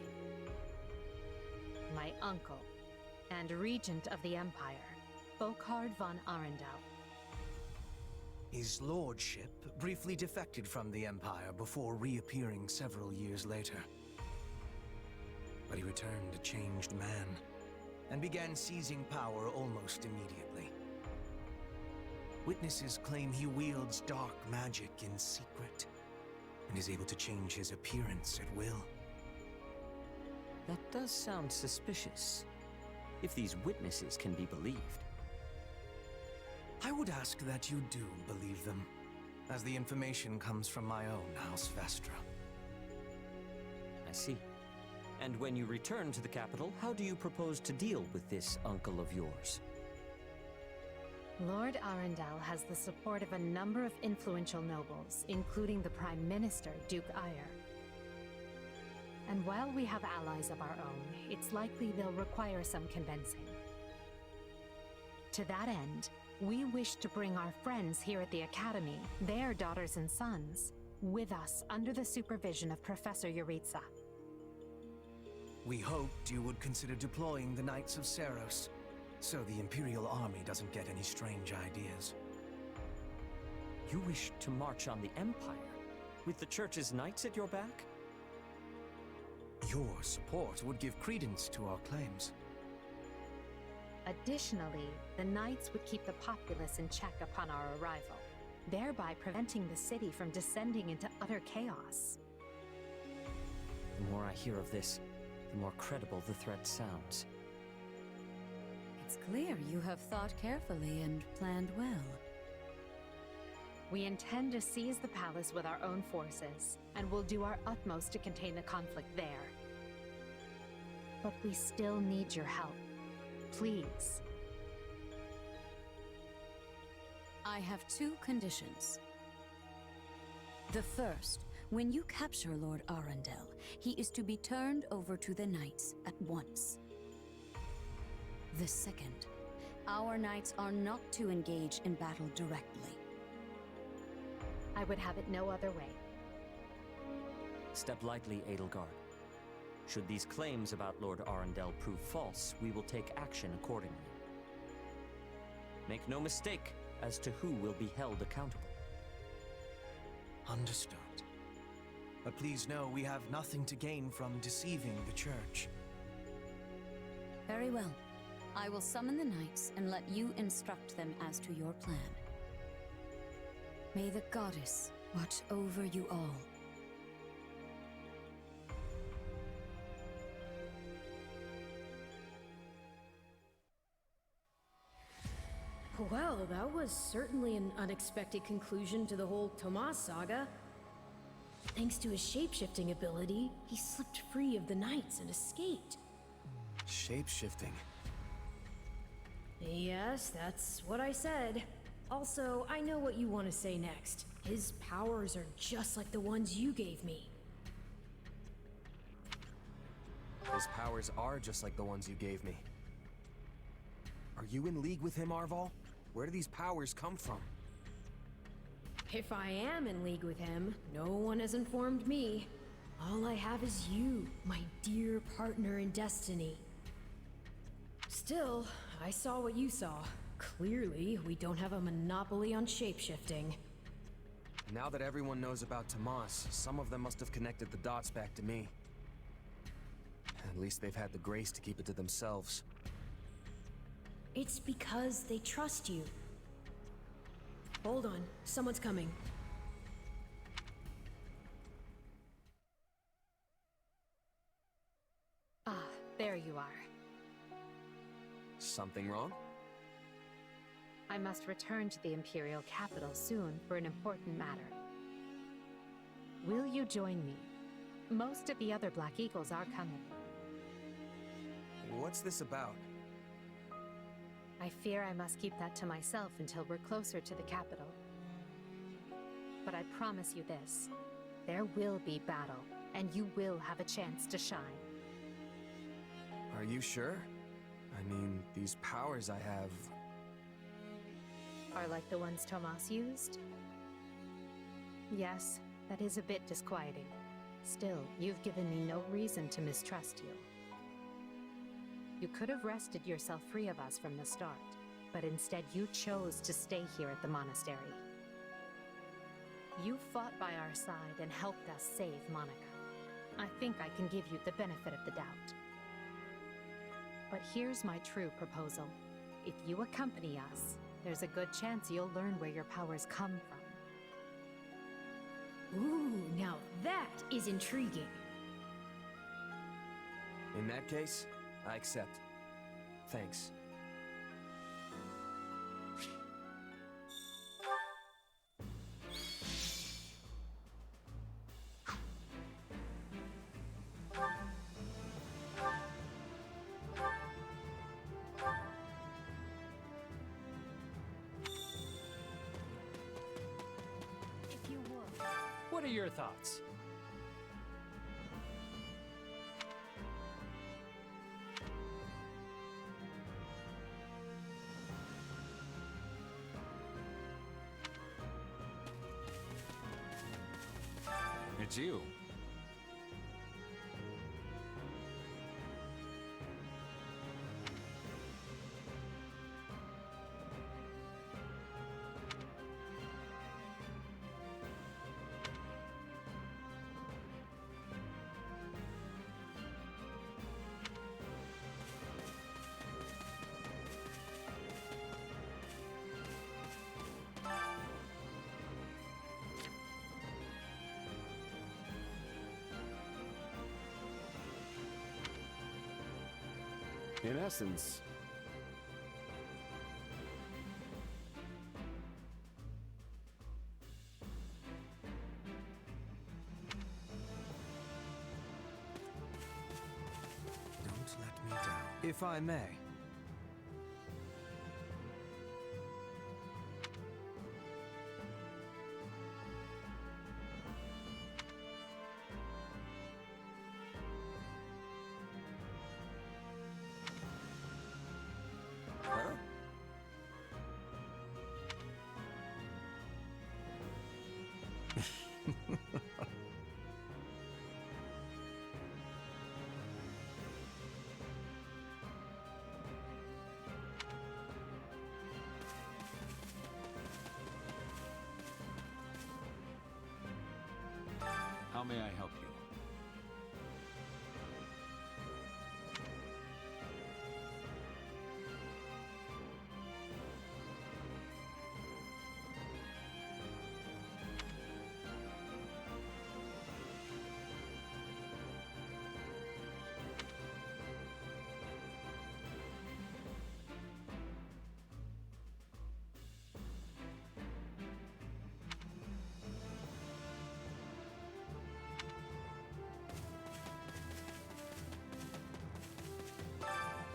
My uncle, and regent of the Empire, Volkhard von Arundel. His lordship briefly defected from the Empire before reappearing several years later. But he returned a changed man, and began seizing power almost immediately. Witnesses claim he wields dark magic in secret, and is able to change his appearance at will. That does sound suspicious, if these witnesses can be believed. I would ask that you do believe them, as the information comes from my own House Vestra. I see. And when you return to the capital, how do you propose to deal with this uncle of yours? Lord Arundel has the support of a number of influential nobles, including the Prime Minister, Duke Ayer. And while we have allies of our own, it's likely they'll require some convincing. To that end, we wish to bring our friends here at the Academy, their daughters and sons, with us under the supervision of Professor Yuritsa. We hoped you would consider deploying the Knights of Seiros, so the Imperial Army doesn't get any strange ideas. You wish to march on the Empire, with the Church's knights at your back? Your support would give credence to our claims. Additionally, the Knights would keep the populace in check upon our arrival, thereby preventing the city from descending into utter chaos. The more I hear of this, the more credible the threat sounds. It's clear you have thought carefully and planned well. We intend to seize the palace with our own forces, and will do our utmost to contain the conflict there. But we still need your help. Please. I have two conditions. The first, when you capture Lord Arundel, he is to be turned over to the Knights at once. The second, our Knights are not to engage in battle directly. I would have it no other way. Step lightly, Edelgard. Should these claims about Lord Arundel prove false, we will take action accordingly. Make no mistake as to who will be held accountable. Understood. But please know we have nothing to gain from deceiving the Church. Very well. I will summon the Knights and let you instruct them as to your plan. May the Goddess watch over you all. Well, that was certainly an unexpected conclusion to the whole Tomas saga. Thanks to his shape-shifting ability, he slipped free of the Knights and escaped. Shape-shifting? Yes, that's what I said. Also, I know what you want to say next. His powers are just like the ones you gave me. His powers are just like the ones you gave me. Are you in league with him, Arval? Where do these powers come from? If I am in league with him, no one has informed me. All I have is you, my dear partner in destiny. Still, I saw what you saw. Clearly, we don't have a monopoly on shapeshifting. Now that everyone knows about Tomas, some of them must have connected the dots back to me. At least they've had the grace to keep it to themselves. It's because they trust you. Hold on, someone's coming. Ah, there you are. Something wrong? I must return to the Imperial capital soon for an important matter. Will you join me? Most of the other Black Eagles are coming. What's this about? I fear I must keep that to myself until we're closer to the capital. But I promise you this. There will be battle, and you will have a chance to shine. Are you sure? I mean, these powers I have... Are like the ones Tomas used? Yes, that is a bit disquieting. Still, you've given me no reason to mistrust you. You could have wrested yourself free of us from the start, but instead you chose to stay here at the monastery. You fought by our side and helped us save Monica. I think I can give you the benefit of the doubt. But here's my true proposal. If you accompany us, there's a good chance you'll learn where your powers come from. Ooh, now that is intriguing. In that case, I accept. Thanks. If you would. What are your thoughts? It's you. In essence, Don't let me down. If I may. Huh? How may I help you?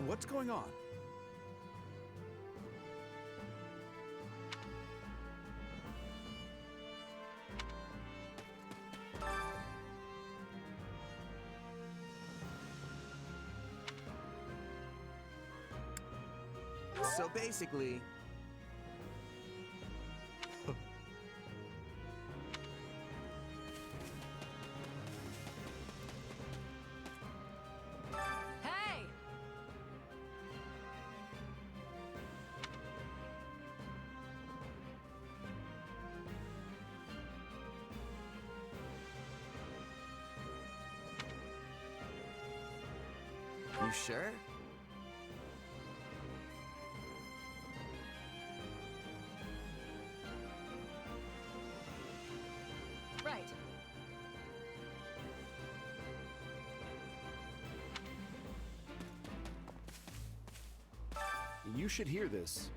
What's going on? So basically... You sure? Right. You should hear this.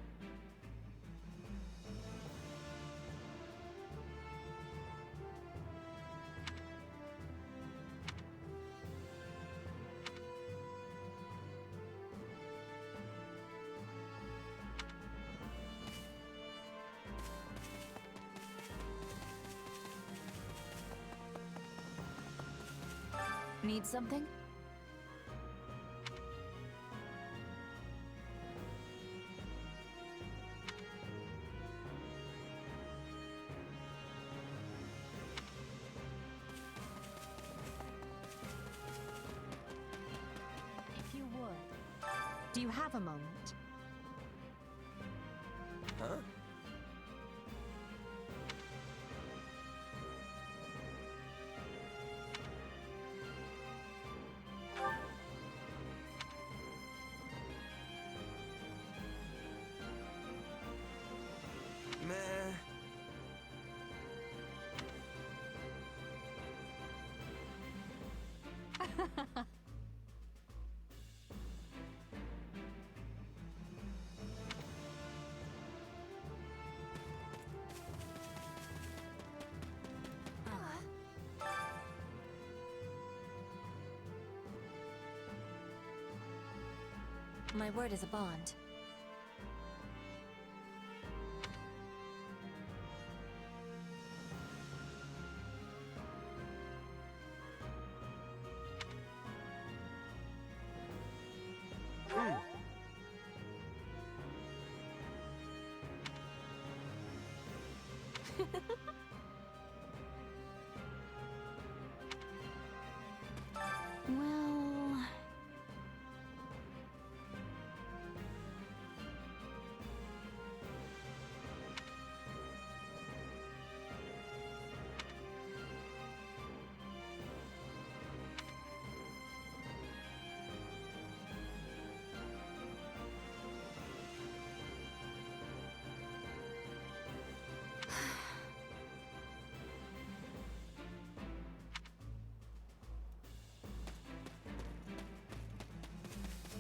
Need something? If you would. Do you have a moment? Huh? Meh. My word is a bond. Well...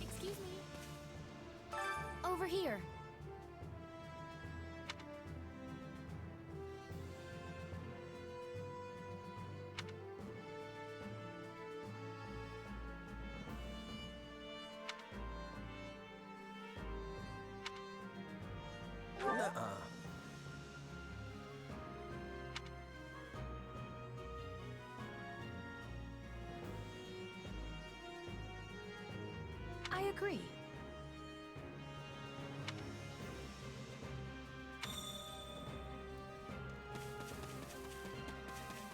Excuse me. Over here. Nuh-uh. I agree.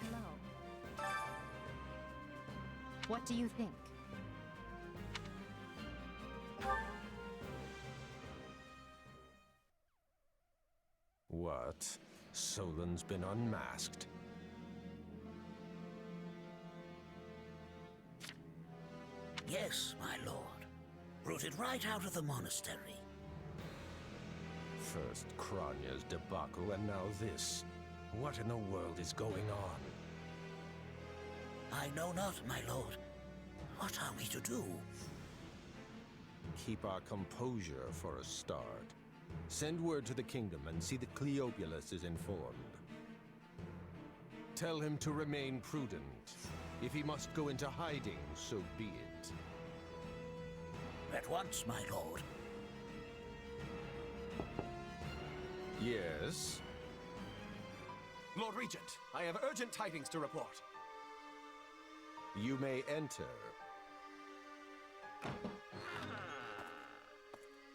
Hello. What do you think? What? Solon's been unmasked. Yes, my lord. Rooted right out of the monastery. First Kronya's debacle, and now this. What in the world is going on? I know not, my lord. What are we to do? Keep our composure for a start. Send word to the kingdom and see that Cleobulus is informed. Tell him to remain prudent. If he must go into hiding, so be it. At once, my lord. Yes? Lord Regent, I have urgent tidings to report. You may enter.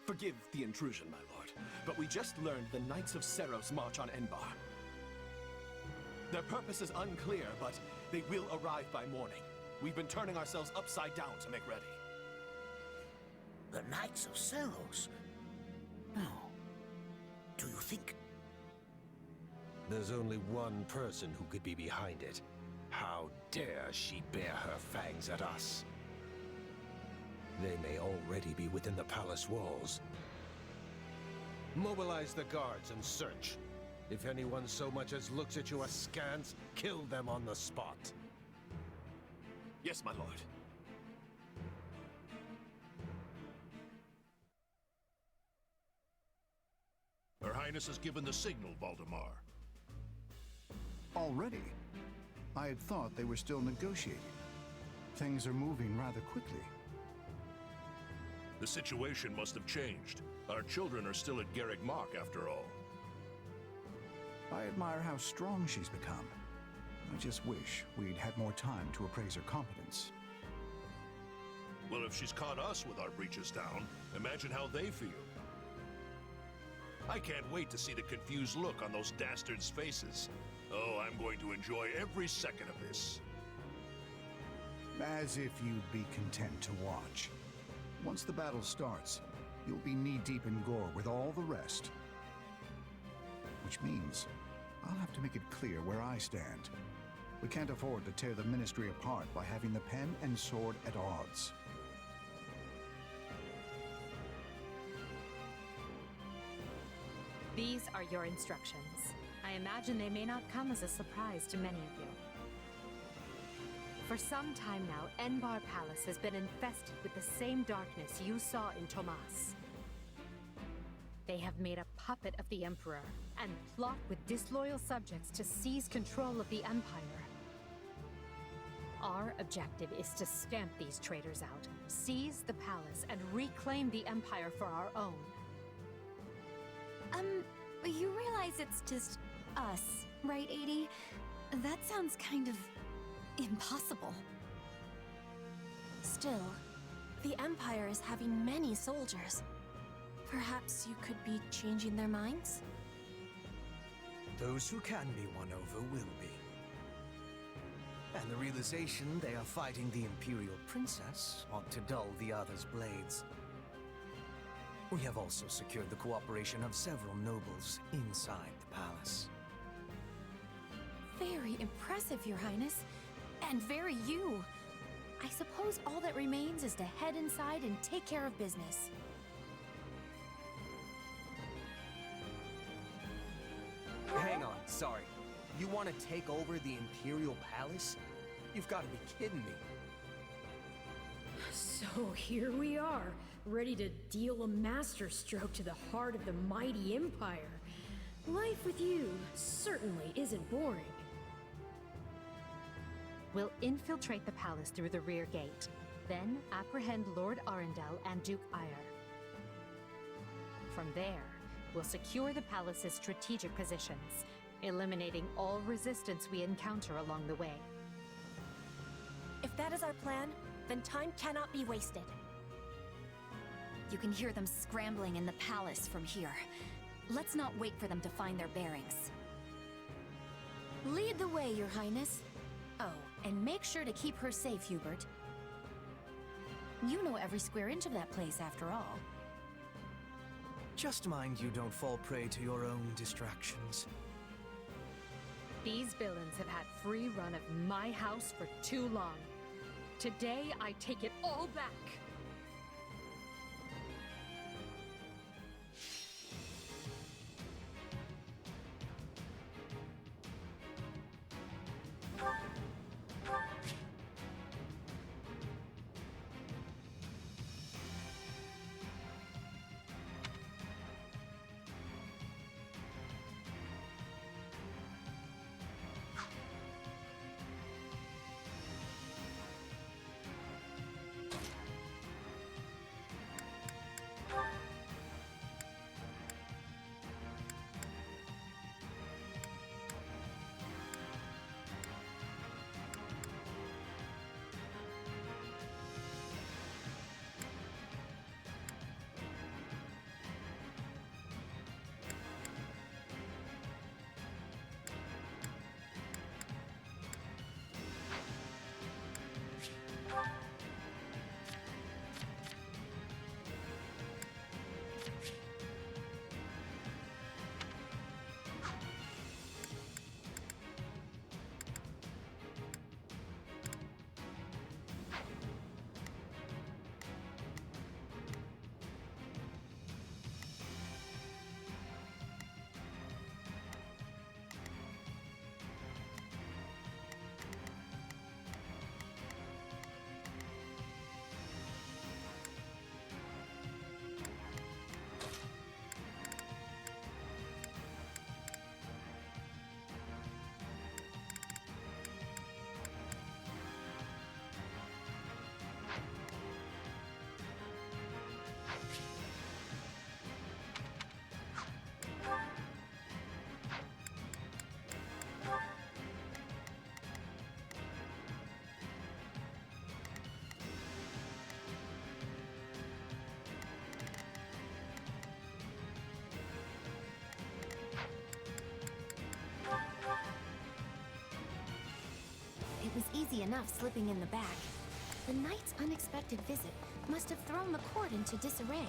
Forgive the intrusion, my lord, but we just learned the Knights of Seros march on Enbar. Their purpose is unclear, but they will arrive by morning. We've been turning ourselves upside down to make ready. The Knights of Seros? No. Do you think... There's only one person who could be behind it. How dare she bare her fangs at us? They may already be within the palace walls. Mobilize the guards and search. If anyone so much as looks at you askance, kill them on the spot. Yes, my lord. Her Highness has given the signal, Valdemar. Already? I had thought they were still negotiating. Things are moving rather quickly. The situation must have changed. Our children are still at Garreg Mach, after all. I admire how strong she's become. I just wish we'd had more time to appraise her competence. Well, if she's caught us with our breeches down, imagine how they feel. I can't wait to see the confused look on those dastards' faces. Oh, I'm going to enjoy every second of this. As if you'd be content to watch. Once the battle starts, you'll be knee-deep in gore with all the rest. Which means I'll have to make it clear where I stand. We can't afford to tear the Ministry apart by having the pen and sword at odds. These are your instructions. I imagine they may not come as a surprise to many of you. For some time now, Enbar Palace has been infested with the same darkness you saw in Tomas. They have made a puppet of the Emperor and plot with disloyal subjects to seize control of the Empire. Our objective is to stamp these traitors out, seize the palace, and reclaim the Empire for our own. You realize it's just us, right, Edie? That sounds kind of impossible. Still, the Empire is having many soldiers. Perhaps you could be changing their minds? Those who can be won over will be. And the realization they are fighting the Imperial Princess ought to dull the others' blades. We have also secured the cooperation of several nobles inside the palace. Very impressive, Your Highness. And very you. I suppose all that remains is to head inside and take care of business. Hang on, sorry. You want to take over the Imperial Palace? You've got to be kidding me. So here we are, ready to deal a masterstroke to the heart of the mighty Empire. Life with you certainly isn't boring. We'll infiltrate the palace through the rear gate, then apprehend Lord Arundel and Duke Ire. From there, we'll secure the palace's strategic positions, eliminating all resistance we encounter along the way. If that is our plan, then time cannot be wasted. You can hear them scrambling in the palace from here. Let's not wait for them to find their bearings. Lead the way, Your Highness. Oh, and make sure to keep her safe, Hubert. You know every square inch of that place, after all. Just mind you don't fall prey to your own distractions. These villains have had free run of my house for too long. Today, I take it all back. was easy enough slipping in the back. The knight's unexpected visit must have thrown the court into disarray.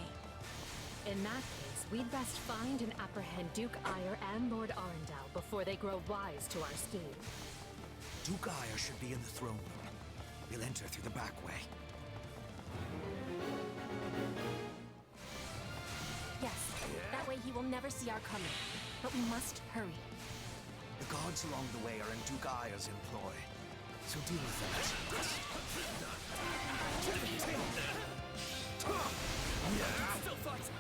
In that case, we'd best find and apprehend Duke Ire and Lord Arundel before they grow wise to our scheme. Duke Ire should be in the throne room. We'll enter through the back way. Yes, that way he will never see our coming. But we must hurry. The guards along the way are in Duke Ire's employ, so deal with them as you must. Still fighting!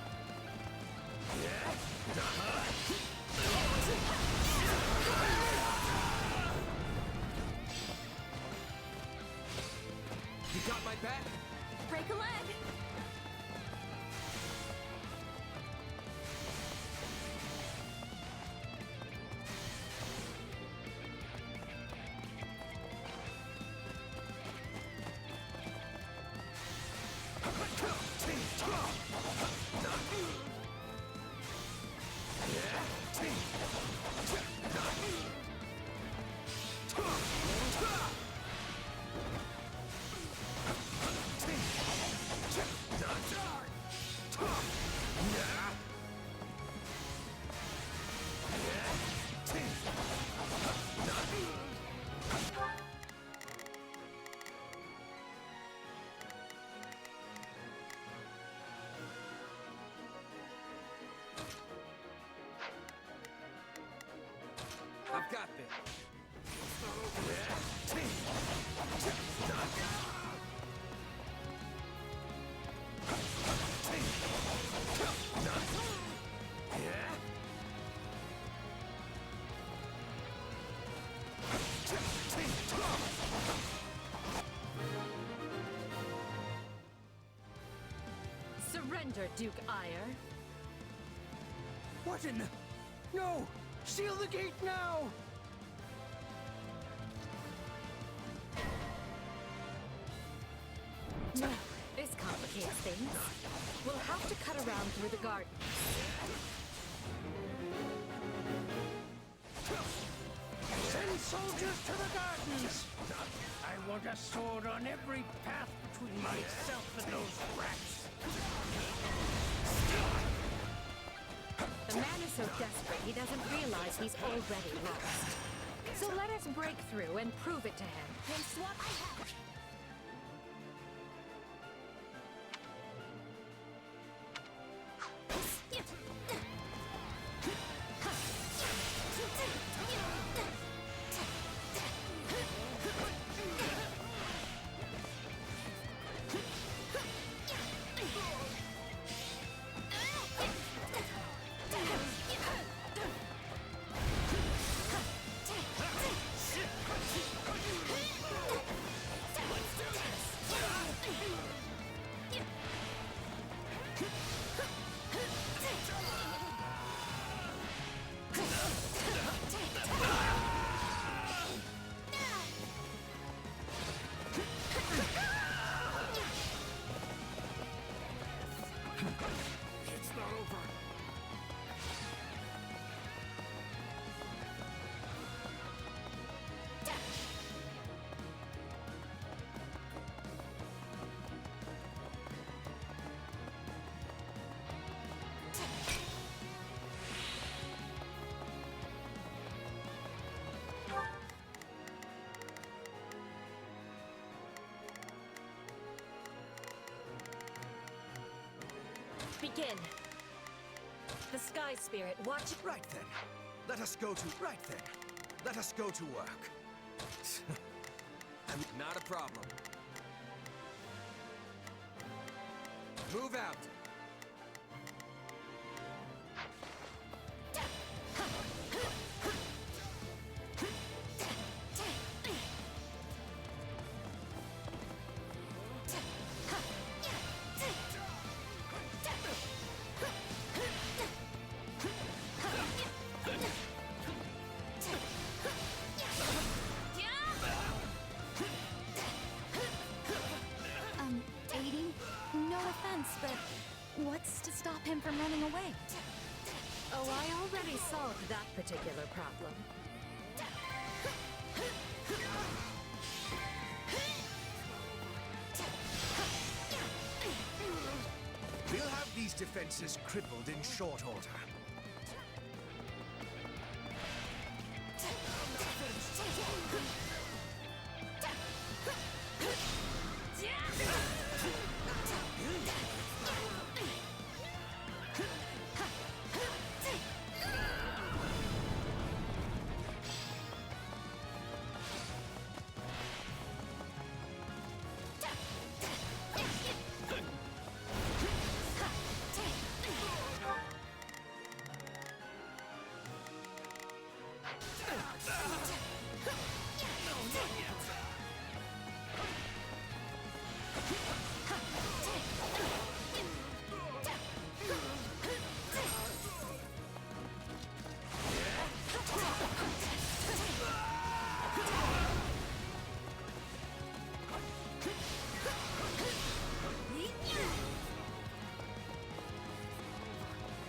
You got my back? Break a leg! I've got this. Surrender, Duke Ire. What in the... No! Seal the gate now! No, this complicates things. We'll have to cut around through the garden. Send soldiers to the gardens! I want a sword on every path between myself and those rats. The man is so desperate he doesn't realize he's already lost. So let us break through and prove it to him. Then swap I have. Begin. The Sky Spirit, watch it. Right then. Let us go to... Right then. Let us go to work. Not a problem. Move out. Aiding? No offense, but what's to stop him from running away? Oh, I already solved that particular problem. defenses crippled in short order.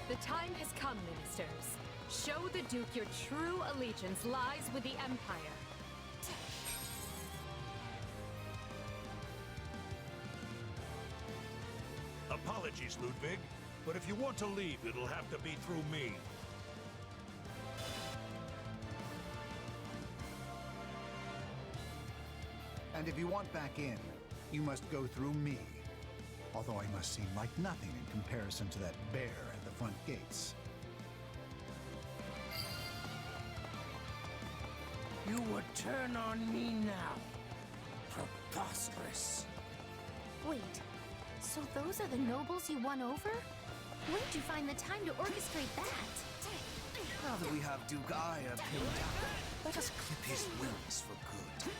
The time has come, ministers. Show the Duke your true allegiance lies with the Empire. Apologies, Ludwig, but if you want to leave, it'll have to be through me. And if you want back in, you must go through me. Although I must seem like nothing in comparison to that bear at the front gates. You would turn on me now. Preposterous. Wait, so those are the nobles you won over? When did you find the time to orchestrate that? Now that we have Duke Aya pinned down, let us clip his wings for good.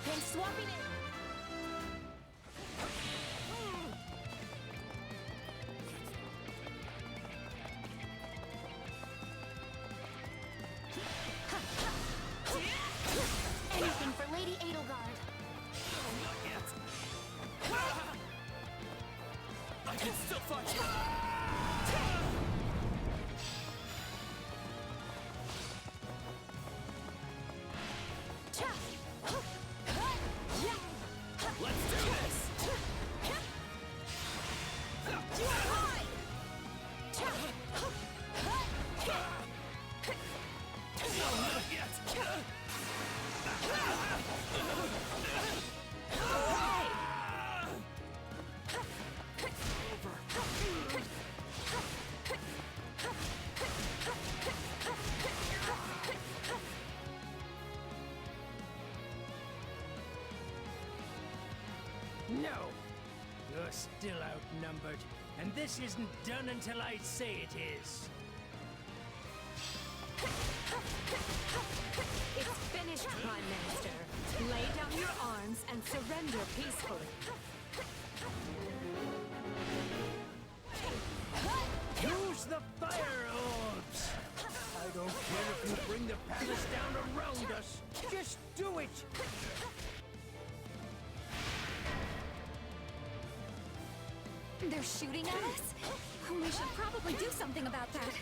Hey, swapping it! Anything for Lady Edelgard. Not yet. I can still fight. Let's do this! No, not yet! No! You're still outnumbered, and this isn't done until I say it is. It's finished, Prime Minister. Lay down your arms and surrender peacefully. Use the fire orbs! I don't care if you bring the palace down around us. Just do it! They're shooting at us? We should probably do something about that.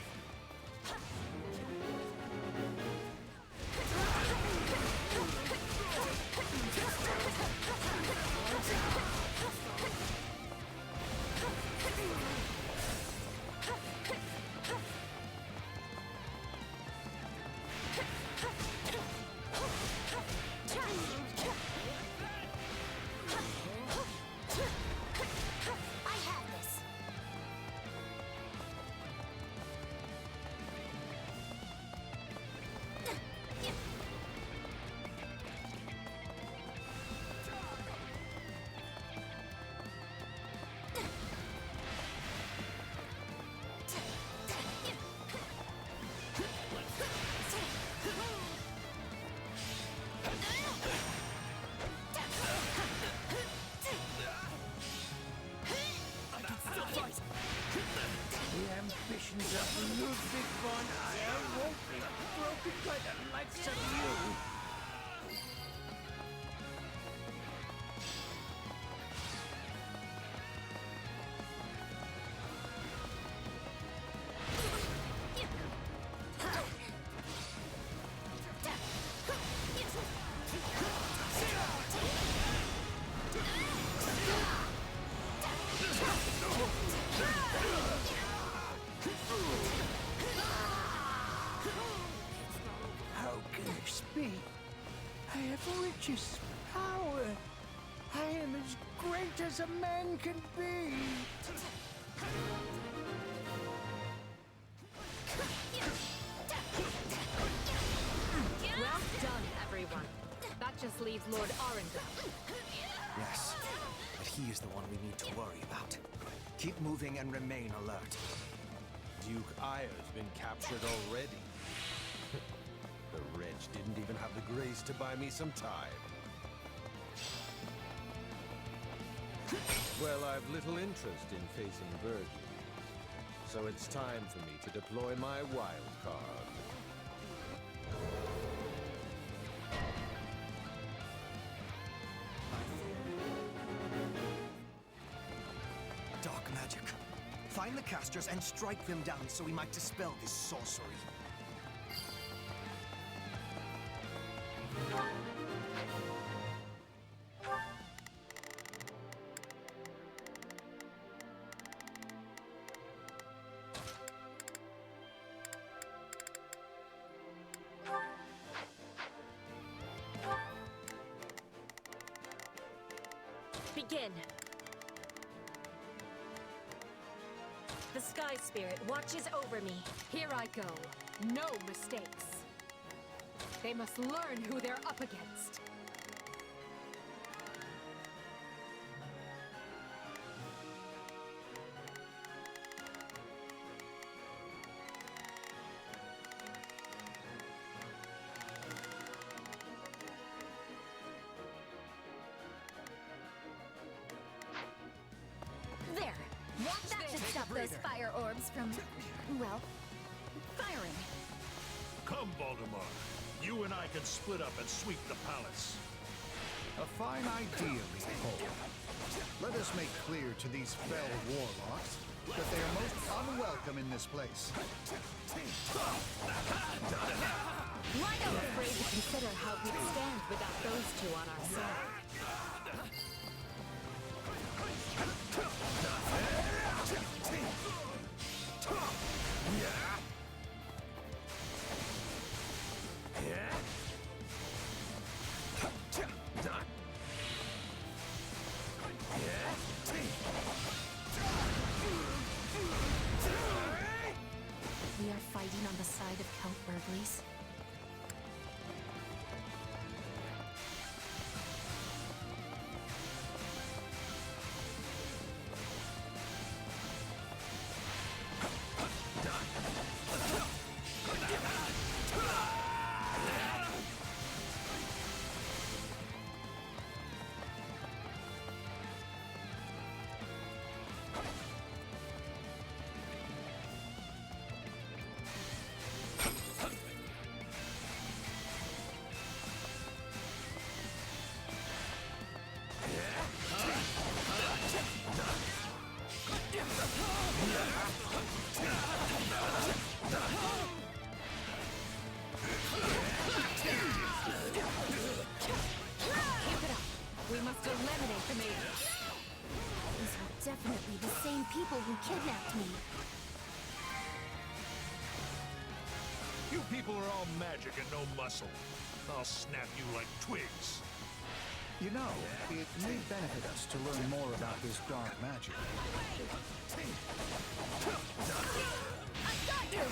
ambitions of Ludwig von Aya won't be broken by the likes of you. precious power. I am as great as a man can be. Well done, everyone. That just leaves Lord Arundel. Yes, but he is the one we need to worry about. Keep moving and remain alert. Duke Aya's been captured already. The wretch didn't even have the grace to buy me some time. Well, I've little interest in facing Virgil, so it's time for me to deploy my wild card. Dark magic. Find the casters and strike them down so we might dispel this sorcery. Begin. The Sky Spirit watches over me. Here I go. No mistakes. They must learn who they're up against. There! That should stop those fire orbs from, well, firing. Come, Voldemort. You and I can split up and sweep the palace. A fine idea, Leopold. Let us make clear to these fell warlocks that they are most unwelcome in this place. Why not afraid to consider how we'd stand without those two on our side? We are fighting on the side of Count Burgley's. We must eliminate the mages. These were definitely the same people who kidnapped me. You people are all magic and no muscle. I'll snap you like twigs. You know, it may benefit us to learn more about this dark magic. I got you!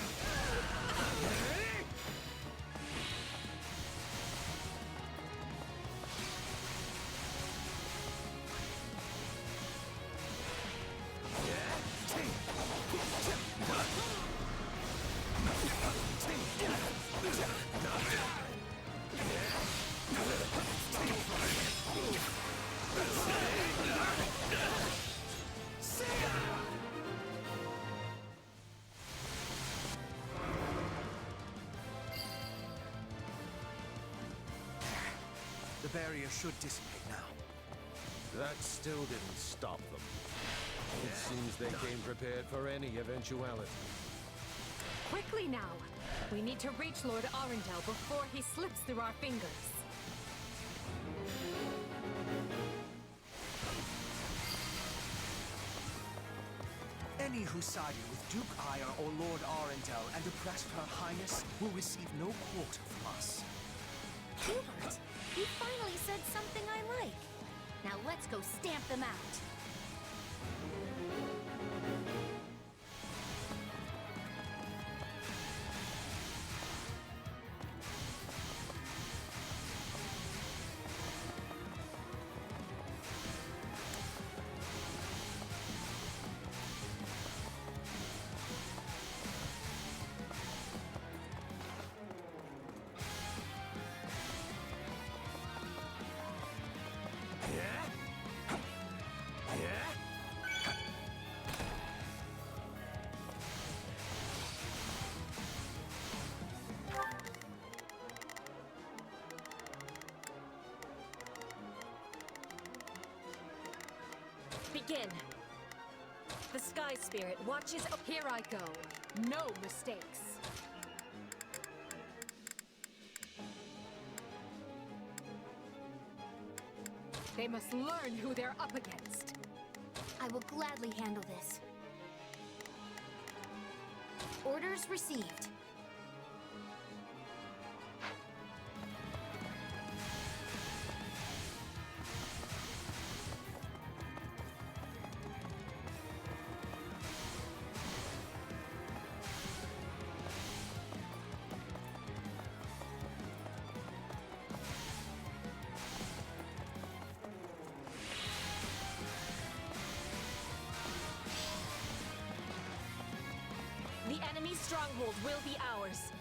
The barrier should dissipate now. That still didn't stop them. It seems they came prepared for any eventuality. Quickly now! We need to reach Lord Arundel before he slips through our fingers. Any who sided with Duke Aya or Lord Arundel and oppressed Her Highness will receive no quarter from us. Hubert, you finally said something I like. Now let's go stamp them out. Begin. The Sky Spirit watches. Here I go. No mistakes. They must learn who they're up against. I will gladly handle this. Orders received. The enemy's stronghold will be ours.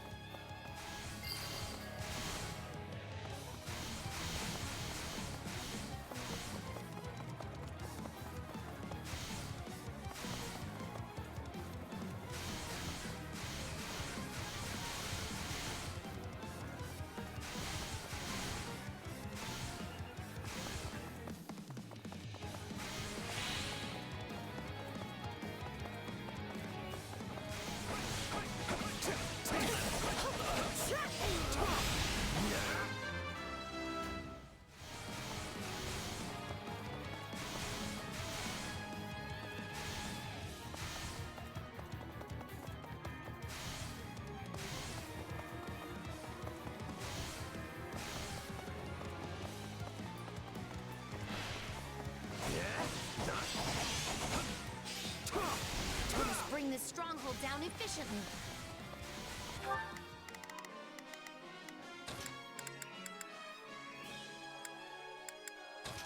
Bring this stronghold down efficiently.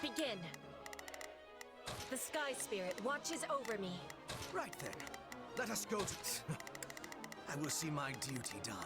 Begin. The Sky Spirit watches over me. Right then. Let us go to... I will see my duty done.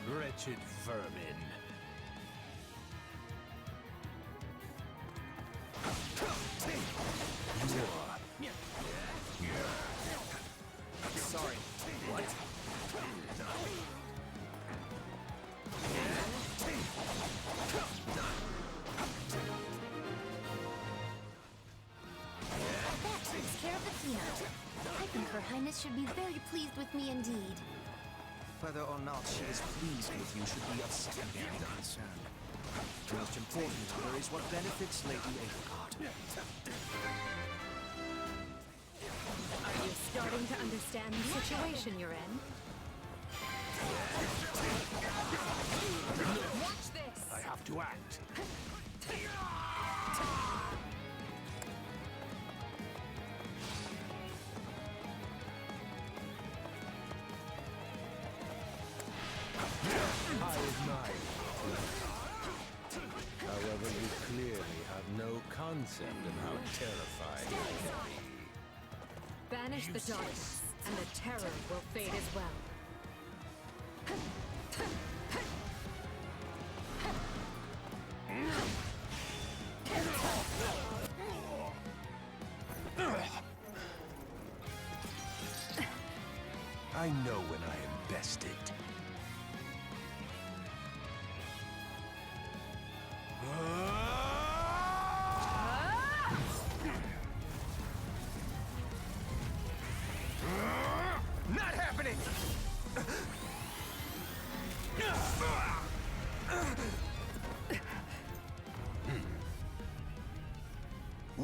Wretched vermin. Sorry. What? That takes care of the peanut. I think Her Highness should be very pleased with me indeed. Whether or not she is pleased with you should be of secondary concern. The most important to her is what benefits Lady Edelgard. Are you starting to understand the situation you're in? Watch this! I have to act. However, you clearly have no concept of how terrifying I can be. Banish the darkness, and the terror will fade as well. I know when I am bested.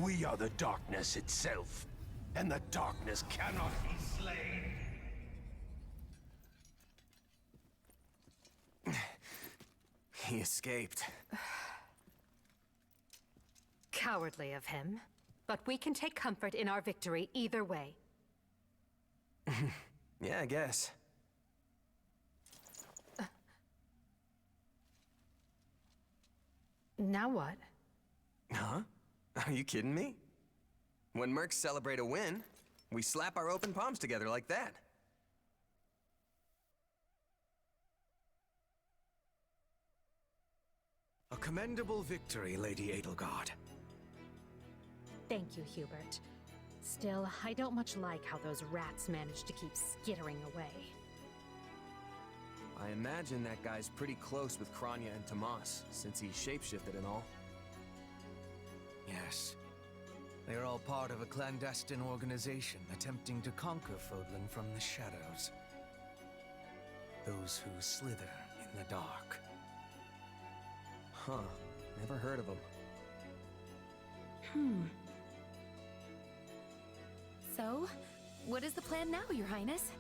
We are the darkness itself, and the darkness cannot be slain. He escaped. Cowardly of him. But we can take comfort in our victory either way. Yeah, I guess. Now what? Huh? Are you kidding me? When mercs celebrate a win, we slap our open palms together like that. A commendable victory, Lady Edelgard. Thank you, Hubert. Still, I don't much like how those rats managed to keep skittering away. I imagine that guy's pretty close with Kranya and Tomas, since he shapeshifted and all. Yes. They are all part of a clandestine organization attempting to conquer Fodlan from the shadows. Those who slither in the dark. Huh. Never heard of them. So, what is the plan now, Your Highness?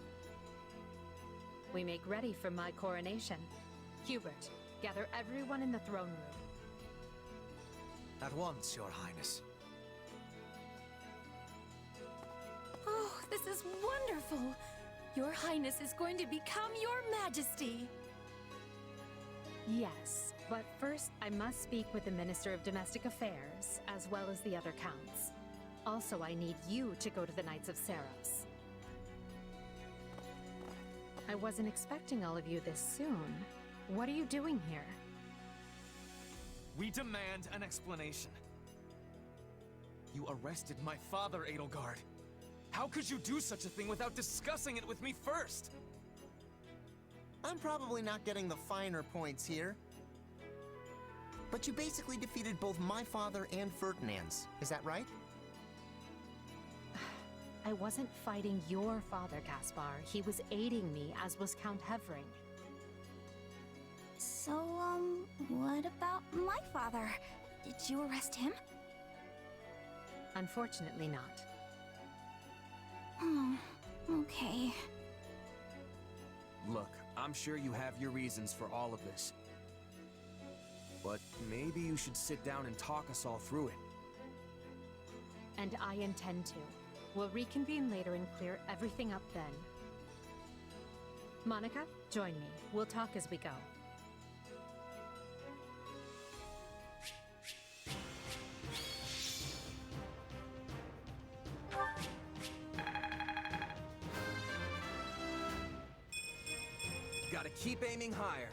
We make ready for my coronation. Hubert, gather everyone in the throne room. At once, Your Highness. Oh, this is wonderful! Your Highness is going to become Your Majesty! Yes, but first I must speak with the Minister of Domestic Affairs, as well as the other counts. Also, I need you to go to the Knights of Seiros. I wasn't expecting all of you this soon. What are you doing here? We demand an explanation. You arrested my father, Edelgard. How could you do such a thing without discussing it with me first? I'm probably not getting the finer points here. But you basically defeated both my father and Ferdinand's. Is that right? I wasn't fighting your father, Caspar. He was aiding me, as was Count Hevering. So, what about my father? Did you arrest him? Unfortunately not. Hmm, okay. Look, I'm sure you have your reasons for all of this. But maybe you should sit down and talk us all through it. And I intend to. We'll reconvene later and clear everything up then. Monica, join me. We'll talk as we go. Gotta keep aiming higher.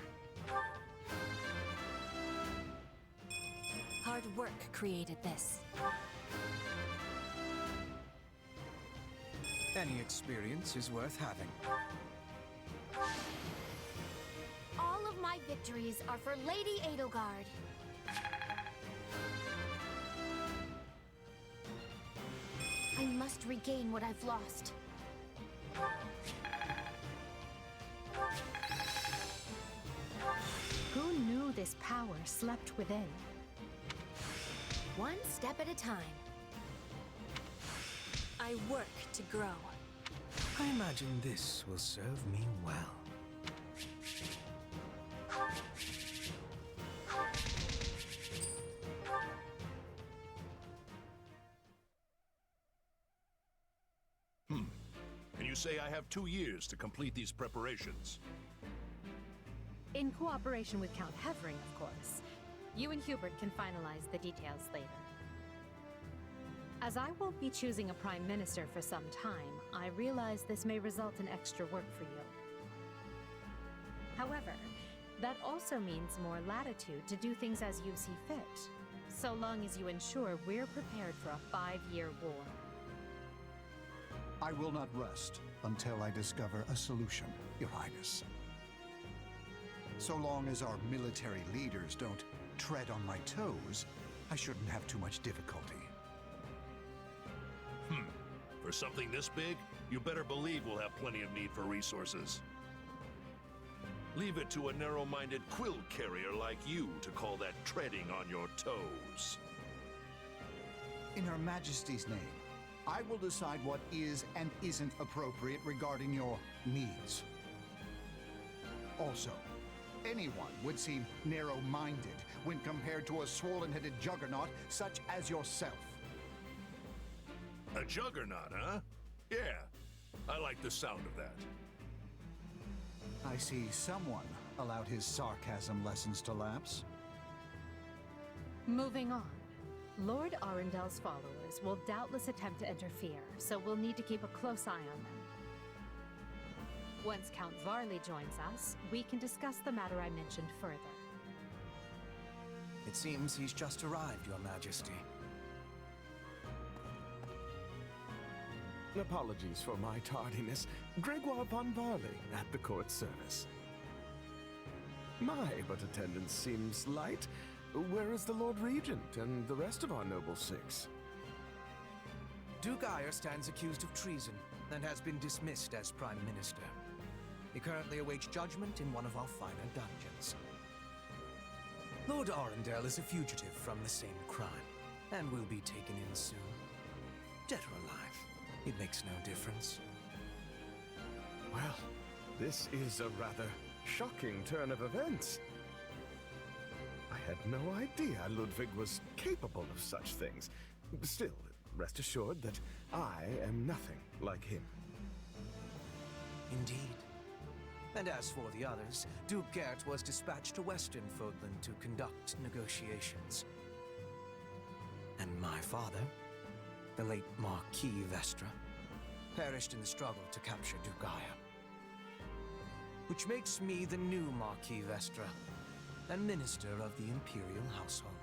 Hard work created this. Any experience is worth having. All of my victories are for Lady Edelgard. I must regain what I've lost. Who knew this power slept within? One step at a time. I work to grow. I imagine this will serve me well. And you say I have 2 years to complete these preparations. In cooperation with Count Hevering, of course. You and Hubert can finalize the details later. As I won't be choosing a prime minister for some time, I realize this may result in extra work for you. However, that also means more latitude to do things as you see fit, so long as you ensure we're prepared for a 5-year war. I will not rest until I discover a solution, Your Highness. So long as our military leaders don't tread on my toes, I shouldn't have too much difficulty. For something this big, you better believe we'll have plenty of need for resources. Leave it to a narrow-minded quill carrier like you to call that treading on your toes. In Her Majesty's name, I will decide what is and isn't appropriate regarding your needs. Also, anyone would seem narrow-minded when compared to a swollen-headed juggernaut such as yourself. A juggernaut, huh? Yeah, I like the sound of that. I see someone allowed his sarcasm lessons to lapse. Moving on. Lord Arundel's followers will doubtless attempt to interfere, so we'll need to keep a close eye on them. Once Count Varley joins us, we can discuss the matter I mentioned further. It seems he's just arrived, Your Majesty. Apologies for my tardiness. Gregoire von Varley at the court service. My, but attendance seems light. Where is the Lord Regent and the rest of our noble six? Duke Ire stands accused of treason and has been dismissed as Prime Minister. He currently awaits judgment in one of our finer dungeons. Lord Arundel is a fugitive from the same crime and will be taken in soon. Dead or alive, it makes no difference. Well, this is a rather shocking turn of events. I had no idea Ludwig was capable of such things. Still, rest assured that I am nothing like him. Indeed. And as for the others, Duke Gert was dispatched to Western Fodland to conduct negotiations. And my father, the late Marquis Vestra, perished in the struggle to capture Duke Ire. Which makes me the new Marquis Vestra, and Minister of the Imperial Household.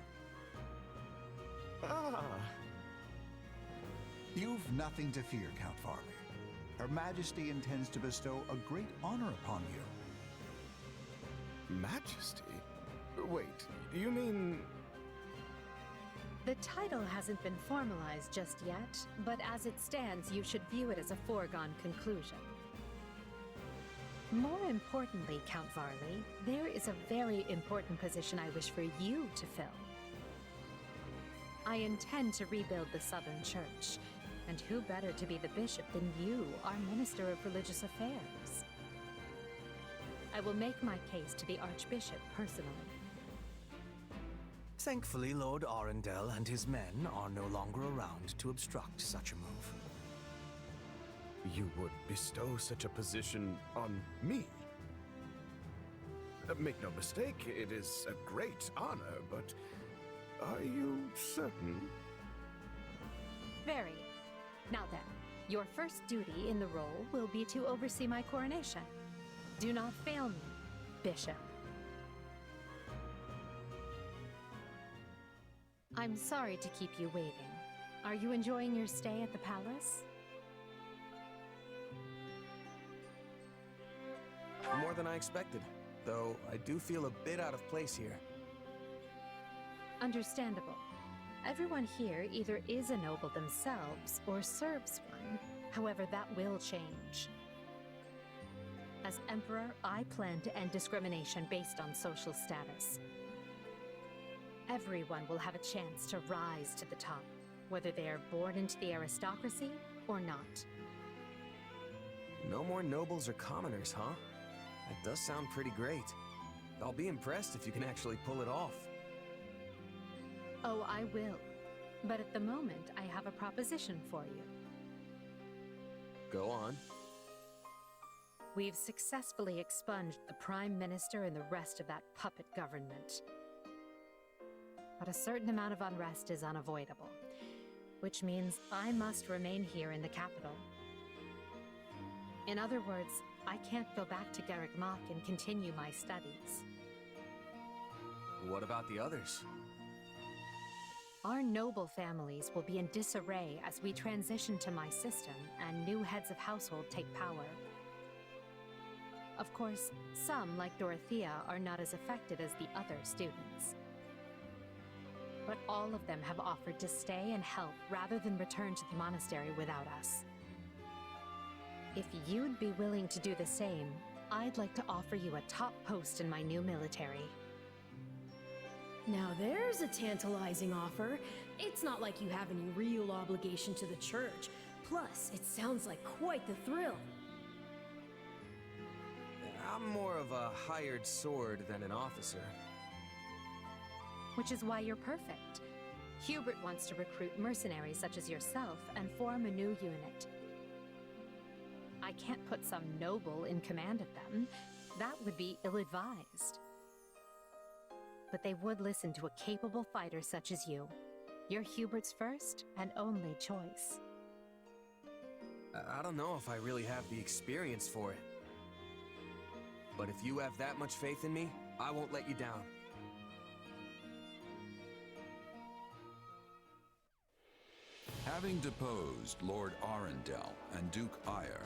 Ah! You've nothing to fear, Count Varley. Her Majesty intends to bestow a great honor upon you. Majesty? Wait, you mean... The title hasn't been formalized just yet, but as it stands, you should view it as a foregone conclusion. More importantly, Count Varley, there is a very important position I wish for you to fill. I intend to rebuild the Southern Church, and who better to be the bishop than you, our Minister of Religious Affairs? I will make my case to the Archbishop personally. Thankfully, Lord Arundel and his men are no longer around to obstruct such a move. You would bestow such a position on me? Make no mistake, it is a great honor, but are you certain? Very. Now then, your first duty in the role will be to oversee my coronation. Do not fail me, Bishop. I'm sorry to keep you waiting. Are you enjoying your stay at the palace? More than I expected, though I do feel a bit out of place here. Understandable. Everyone here either is a noble themselves or serves one. However, that will change. As Emperor, I plan to end discrimination based on social status. Everyone will have a chance to rise to the top, whether they are born into the aristocracy or not. No more nobles or commoners, huh? That does sound pretty great. I'll be impressed if you can actually pull it off. Oh, I will. But at the moment, I have a proposition for you. Go on. We've successfully expunged the Prime Minister and the rest of that puppet government. But a certain amount of unrest is unavoidable, which means I must remain here in the capital. In other words, I can't go back to Garreg Mach and continue my studies. What about the others? Our noble families will be in disarray as we transition to my system and new heads of household take power. Of course, some, like Dorothea, are not as affected as the other students. But all of them have offered to stay and help rather than return to the monastery without us. If you'd be willing to do the same, I'd like to offer you a top post in my new military. Now there's a tantalizing offer. It's not like you have any real obligation to the church. Plus, it sounds like quite the thrill. I'm more of a hired sword than an officer. Which is why you're perfect. Hubert wants to recruit mercenaries such as yourself and form a new unit. I can't put some noble in command of them. That would be ill-advised. But they would listen to a capable fighter such as you. You're Hubert's first and only choice. I don't know if I really have the experience for it. But if you have that much faith in me, I won't let you down. Having deposed Lord Arundel and Duke Ire,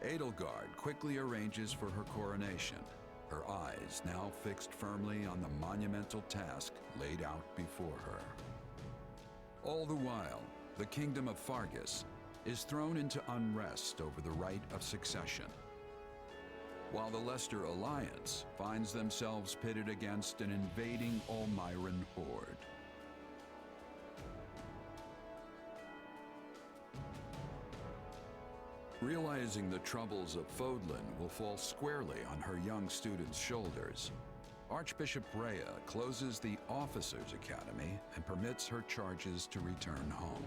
Edelgard quickly arranges for her coronation, her eyes now fixed firmly on the monumental task laid out before her. All the while, the kingdom of Fargus is thrown into unrest over the right of succession, while the Leicester Alliance finds themselves pitted against an invading Almiran horde. Realizing the troubles of Fodlan will fall squarely on her young students' shoulders, Archbishop Rhea closes the Officers' Academy and permits her charges to return home.